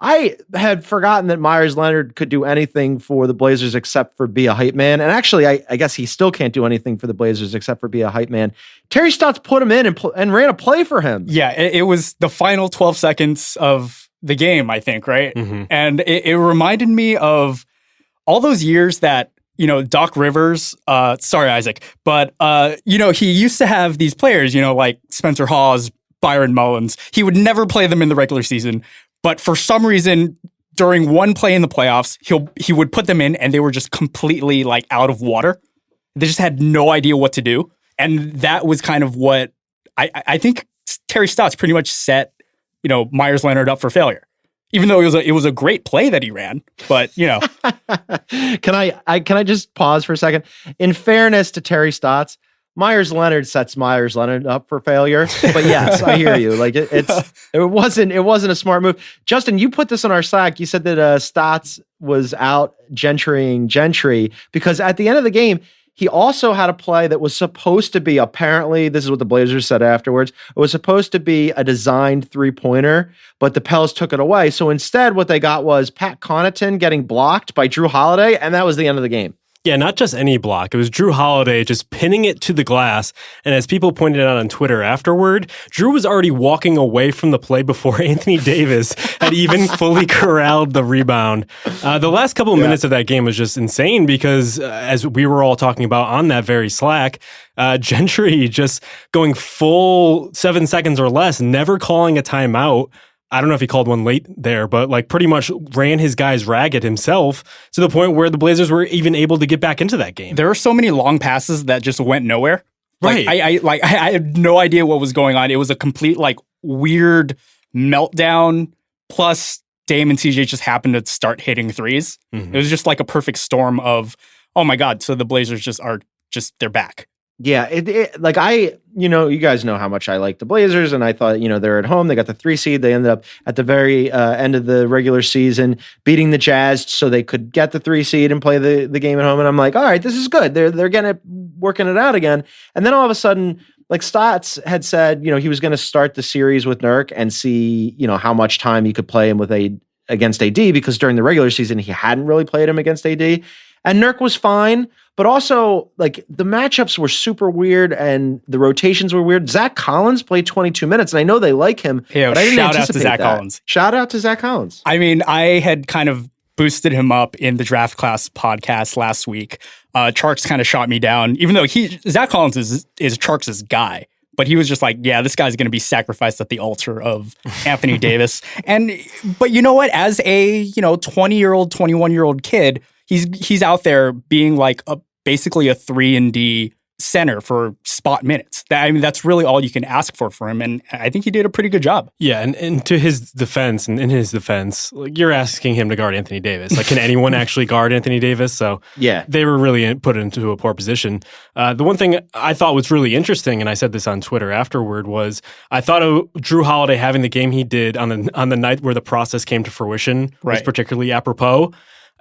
I had forgotten that Myers Leonard could do anything for the Blazers except for be a hype man. And actually, I guess he still can't do anything for the Blazers except for be a hype man. Terry Stotts put him in and ran a play for him. Yeah, it was the final 12 seconds of the game, I think, right? Mm-hmm. And it reminded me of all those years that, Doc Rivers, sorry, Isaac, but, he used to have these players, like Spencer Hawes, Byron Mullins. He would never play them in the regular season, but for some reason, during one play in the playoffs, he would put them in and they were just completely like out of water. They just had no idea what to do. And that was kind of what I think Terry Stotts pretty much set, Myers Leonard up for failure. Even though it was a great play that he ran, but Can I just pause for a second? In fairness to Terry Stotts, Myers Leonard sets Myers Leonard up for failure. But yes, I hear you. Like it wasn't a smart move. Justin, you put this on our Slack. You said that Stotts was out gentrying Gentry because at the end of the game, he also had a play that was supposed to be, apparently, this is what the Blazers said afterwards, it was supposed to be a designed three-pointer, but the Pels took it away. So instead, what they got was Pat Connaughton getting blocked by Drew Holiday, and that was the end of the game. Yeah, not just any block. It was Drew Holiday just pinning it to the glass. And as people pointed out on Twitter afterward, Drew was already walking away from the play before Anthony Davis had even fully corralled the rebound. The last couple of minutes of that game was just insane because as we were all talking about on that very Slack, Gentry just going full 7 seconds or less, never calling a timeout. I don't know if he called one late there, but like pretty much ran his guys ragged himself to the point where the Blazers were even able to get back into that game. There were so many long passes that just went nowhere. Right. I had no idea what was going on. It was a complete weird meltdown. Plus Dame and CJ just happened to start hitting threes. Mm-hmm. It was just like a perfect storm of, oh my God. So the Blazers they're back. Yeah, you guys know how much I like the Blazers, and I thought, they're at home. They got the 3 seed. They ended up at the very end of the regular season beating the Jazz so they could get the 3 seed and play the game at home. And I'm like, all right, this is good. They're working it out again. And then all of a sudden, like Stotts had said, he was going to start the series with Nurk and see, how much time he could play him against AD, because during the regular season he hadn't really played him against AD. And Nurk was fine. But also, the matchups were super weird and the rotations were weird. Zach Collins played 22 minutes, and I know they like him, but I didn't anticipate that. Collins. Shout out to Zach Collins. I mean, I had kind of boosted him up in the Draft Class podcast last week. Charks kind of shot me down, even though Zach Collins is Charks' guy. But he was just like, yeah, this guy's going to be sacrificed at the altar of Anthony Davis. But you know what? As a 20-year-old, 21-year-old kid, he's out there being basically a 3-and-D center for spot minutes. That's really all you can ask for him, and I think he did a pretty good job. Yeah, and to his defense, and in his defense, you're asking him to guard Anthony Davis. Can anyone actually guard Anthony Davis? So yeah, they were really put into a poor position. The one thing I thought was really interesting, and I said this on Twitter afterward, was I thought Drew Holiday having the game he did on the night where the process came to fruition was particularly apropos.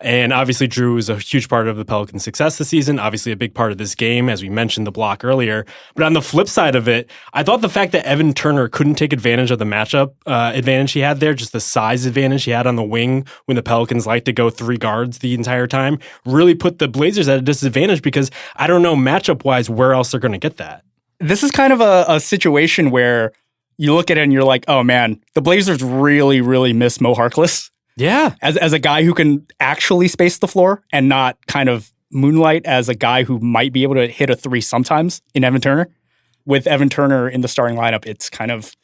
And obviously, Drew is a huge part of the Pelicans' success this season, obviously a big part of this game, as we mentioned the block earlier. But on the flip side of it, I thought the fact that Evan Turner couldn't take advantage of the matchup advantage he had there, just the size advantage he had on the wing when the Pelicans like to go 3 guards the entire time, really put the Blazers at a disadvantage because I don't know matchup-wise where else they're going to get that. This is kind of a situation where you look at it and you're like, oh man, the Blazers really, really miss Mo Harkless. Yeah. As a guy who can actually space the floor and not kind of moonlight as a guy who might be able to hit a 3 sometimes in Evan Turner. With Evan Turner in the starting lineup, it's kind of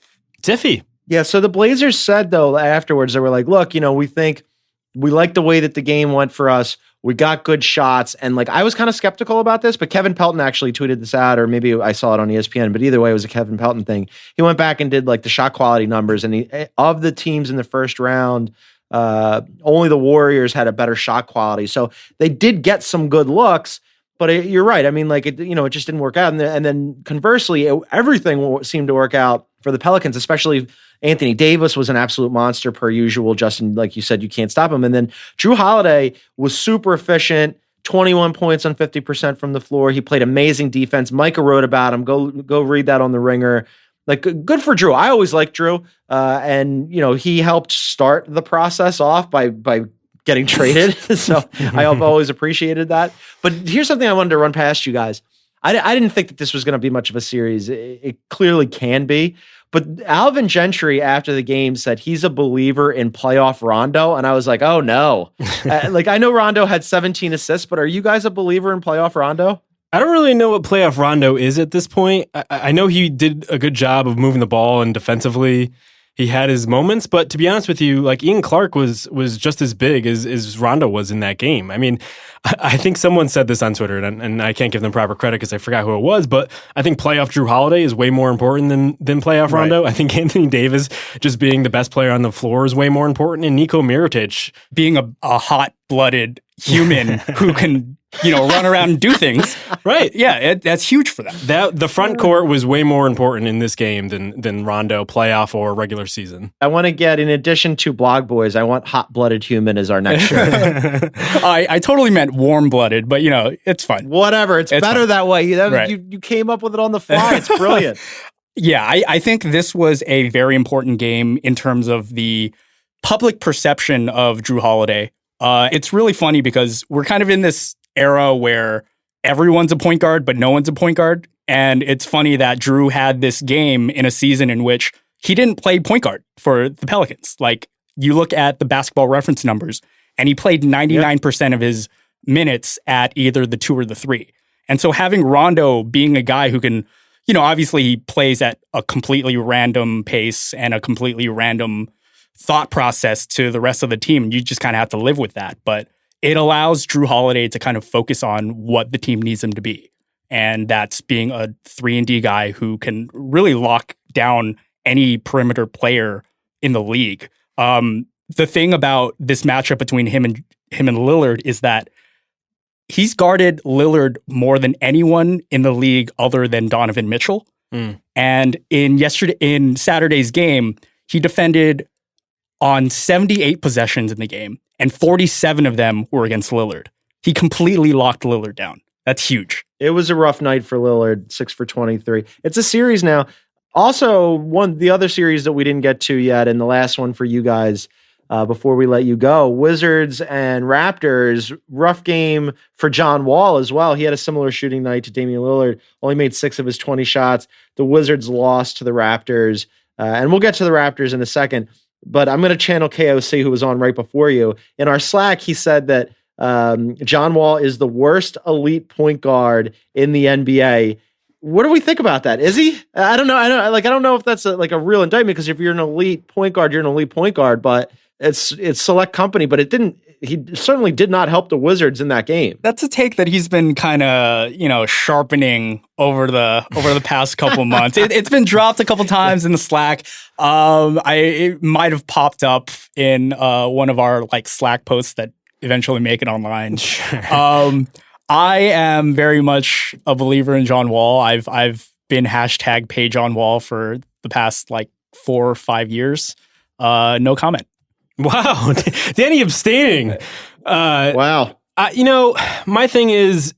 iffy. Yeah, so the Blazers said, though, afterwards, they were like, look, we think we like the way that the game went for us. We got good shots. And like, I was kind of skeptical about this, but Kevin Pelton actually tweeted this out, or maybe I saw it on ESPN, but either way, it was a Kevin Pelton thing. He went back and did like the shot quality numbers, and of the teams in the first round, only the Warriors had a better shot quality. So they did get some good looks, but you're right. I mean, like, it just didn't work out. And then conversely, everything seemed to work out for the Pelicans, especially Anthony Davis was an absolute monster per usual. Justin, like you said, you can't stop him. And then Drew Holiday was super efficient, 21 points on 50% from the floor. He played amazing defense. Micah wrote about him. Go read that on the Ringer. Like, good for Drew. I always liked Drew. And, he helped start the process off by getting traded. So I've always appreciated that. But here's something I wanted to run past you guys. I didn't think that this was going to be much of a series. It clearly can be. But Alvin Gentry, after the game, said he's a believer in playoff Rondo. And I was like, oh, no. I know Rondo had 17 assists, but are you guys a believer in playoff Rondo? I don't really know what playoff Rondo is at this point. I know he did a good job of moving the ball, and defensively he had his moments, but to be honest with you, like, Ian Clark was just as big as Rondo was in that game. I mean, I think someone said this on Twitter, and I can't give them proper credit because I forgot who it was, but I think playoff Drew Holiday is way more important than playoff Rondo. I think Anthony Davis just being the best player on the floor is way more important, and Niko Mirotic being a hot-blooded human who can run around and do things. Right. Yeah, that's huge for them. The front court was way more important in this game than Rondo, playoff or regular season. I want to get, in addition to Blog Boys, I want hot-blooded human as our next show. I totally meant warm-blooded, but it's fine. Whatever. It's better fine. That way. Right. You came up with it on the fly. It's brilliant. Yeah, I think this was a very important game in terms of the public perception of Drew Holiday. It's really funny because we're kind of in this era where everyone's a point guard, but no one's a point guard. And it's funny that Drew had this game in a season in which he didn't play point guard for the Pelicans. Like, you look at the basketball reference numbers, and he played 99% of his minutes at either the 2 or the 3. And so having Rondo being a guy who can, obviously he plays at a completely random pace and a completely random thought process to the rest of the team. You just kind of have to live with that. But it allows Drew Holiday to kind of focus on what the team needs him to be. And that's being a 3-and-D guy who can really lock down any perimeter player in the league. The thing about this matchup between him and Lillard is that he's guarded Lillard more than anyone in the league other than Donovan Mitchell. And in Saturday's game, he defended on 78 possessions in the game, and 47 of them were against Lillard. He completely locked Lillard down. That's huge. It was a rough night for Lillard, 6 for 23. It's a series now. Also, the other series that we didn't get to yet, and the last one for you guys before we let you go, Wizards and Raptors, rough game for John Wall as well. He had a similar shooting night to Damian Lillard, only made 6 of his 20 shots. The Wizards lost to the Raptors, and we'll get to the Raptors in a second. But I'm going to channel KOC, who was on right before you. In our Slack, he said that John Wall is the worst elite point guard in the NBA. What do we think about that? Is he? I don't know. I don't know if that's a real indictment, because if you're an elite point guard, you're an elite point guard. But it's select company. But he certainly did not help the Wizards in that game. That's a take that he's been kind of, sharpening over the past couple months. It's been dropped a couple times in the Slack. It might have popped up in one of our Slack posts that eventually make it online. I am very much a believer in John Wall. I've been hashtag pay John Wall for the past 4 or 5 years. No comment. Wow. Danny abstaining. Wow. My thing is,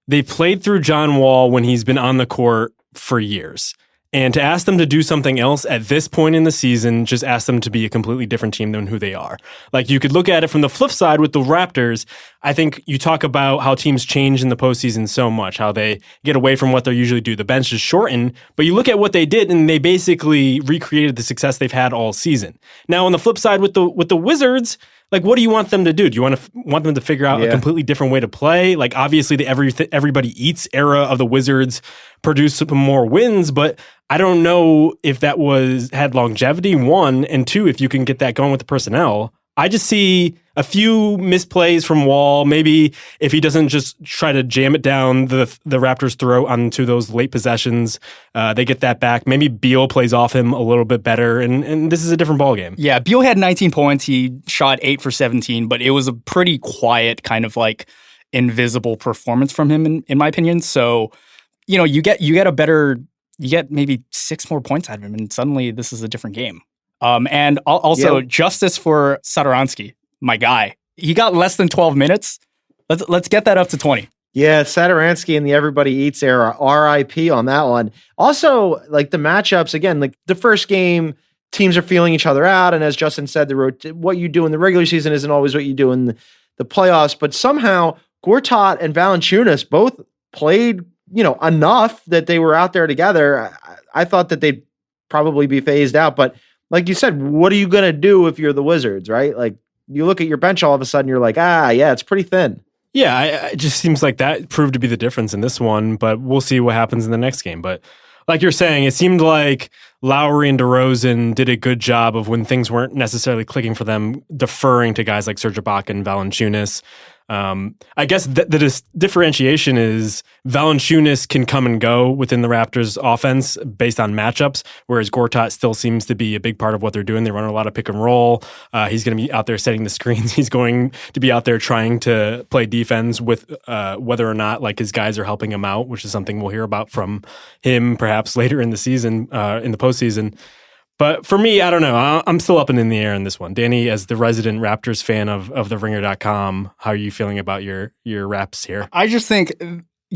they played through John Wall when he's been on the court for years. And to ask them to do something else at this point in the season, just ask them to be a completely different team than who they are. You could look at it from the flip side with the Raptors. I think you talk about how teams change in the postseason so much, how they get away from what they usually do. The bench is shortened, but you look at what they did, and they basically recreated the success they've had all season. Now, on the flip side with the Wizards, what do you want them to do? Do you want them to figure out a completely different way to play? Obviously, the everybody eats era of the Wizards produced some more wins, but I don't know if that had longevity, 1, and 2, if you can get that going with the personnel. I just see a few misplays from Wall. Maybe if he doesn't just try to jam it down the Raptors' throat onto those late possessions, they get that back. Maybe Beal plays off him a little bit better, and this is a different ballgame. Yeah, Beal had 19 points. He shot 8 for 17, but it was a pretty quiet kind of like invisible performance from him, in my opinion. So, you get maybe 6 more points out of him, and suddenly this is a different game. And also justice for Satoransky, my guy. He got less than 12 minutes. Let's get that up to 20. Yeah, Satoransky and the Everybody Eats era, RIP on that one. Also, like the matchups, again, like the first game, teams are feeling each other out. And as Justin said, what you do in the regular season isn't always what you do in the playoffs. But somehow, Gortat and Valanciunas both played, enough that they were out there together. I thought that they'd probably be phased out. But like you said, what are you going to do if you're the Wizards, right? Like you look at your bench all of a sudden, you're like, it's pretty thin. Yeah, it just seems like that proved to be the difference in this one, but we'll see what happens in the next game. But like you're saying, it seemed like Lowry and DeRozan did a good job of when things weren't necessarily clicking for them, deferring to guys like Serge Ibaka and Valanciunas. I guess the differentiation is Valanciunas can come and go within the Raptors offense based on matchups, whereas Gortat still seems to be a big part of what they're doing. They run a lot of pick and roll. He's going to be out there setting the screens. He's going to be out there trying to play defense with whether or not like his guys are helping him out, which is something we'll hear about from him perhaps later in the season, in the postseason. But for me, I don't know. I'm still up and in the air in this one. Danny, as the resident Raptors fan of the Ringer.com, how are you feeling about your Raps here? I just think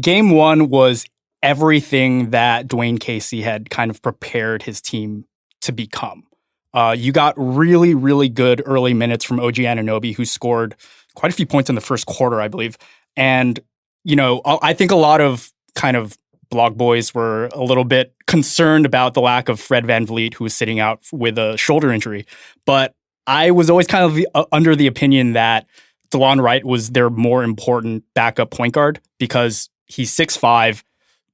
game one was everything that Dwayne Casey had kind of prepared his team to become. You got really, really good early minutes from OG Anunoby, who scored quite a few points in the first quarter, I believe. And, I think a lot of kind of blog boys were a little bit concerned about the lack of Fred VanVleet, who was sitting out with a shoulder injury. But I was always kind of under the opinion that DeLon Wright was their more important backup point guard because he's 6'5",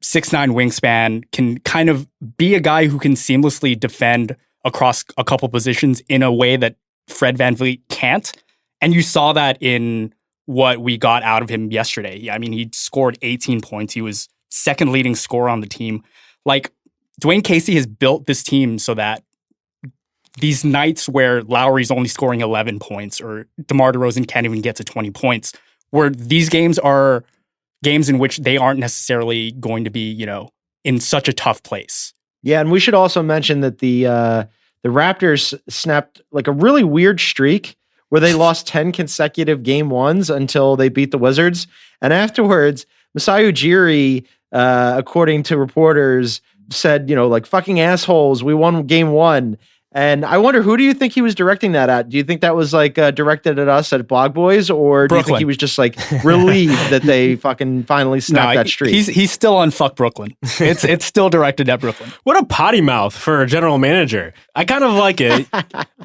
6'9" wingspan, can kind of be a guy who can seamlessly defend across a couple positions in a way that Fred VanVleet can't. And you saw that in what we got out of him yesterday. I mean, he scored 18 points. He was second leading scorer on the team. Like, Dwayne Casey has built this team so that these nights where Lowry's only scoring 11 points or DeMar DeRozan can't even get to 20 points, where these games are games in which they aren't necessarily going to be, in such a tough place. Yeah, and we should also mention that the Raptors snapped like a really weird streak where they lost 10 consecutive game ones until they beat the Wizards. And afterwards, Masai Ujiri, according to reporters, said, like, fucking assholes, we won game one. And I wonder, who do you think he was directing that at? Do you think that was like directed at us at Blog Boys, or do you think he was just like relieved that they fucking finally snapped that streak? He's still on fuck Brooklyn. It's still directed at Brooklyn. What a potty mouth for a general manager. I kind of like it,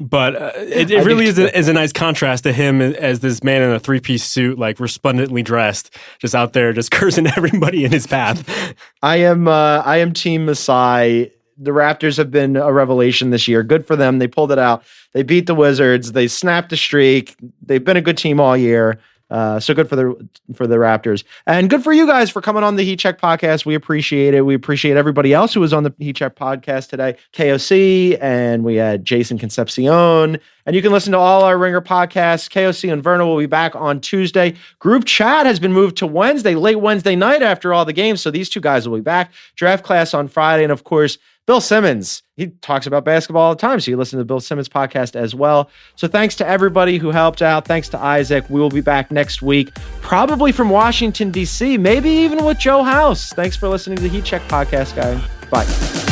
but it really is a nice contrast to him as this man in a 3-piece suit, like resplendently dressed, just out there, just cursing everybody in his path. I am Team Masai. The Raptors have been a revelation this year. Good for them. They pulled it out. They beat the Wizards. They snapped a streak. They've been a good team all year. So good for the Raptors. And good for you guys for coming on the Heat Check podcast. We appreciate it. We appreciate everybody else who was on the Heat Check podcast today. KOC, and we had Jason Concepcion. And you can listen to all our Ringer podcasts. KOC and Verna will be back on Tuesday. Group chat has been moved to Wednesday, late Wednesday night after all the games. So these two guys will be back. Draft class on Friday. And of course, Bill Simmons, he talks about basketball all the time, so you listen to the Bill Simmons podcast as well. So thanks to everybody who helped out. Thanks to Isaac. We will be back next week, probably from Washington, D.C., maybe even with Joe House. Thanks for listening to the Heat Check podcast, guys. Bye.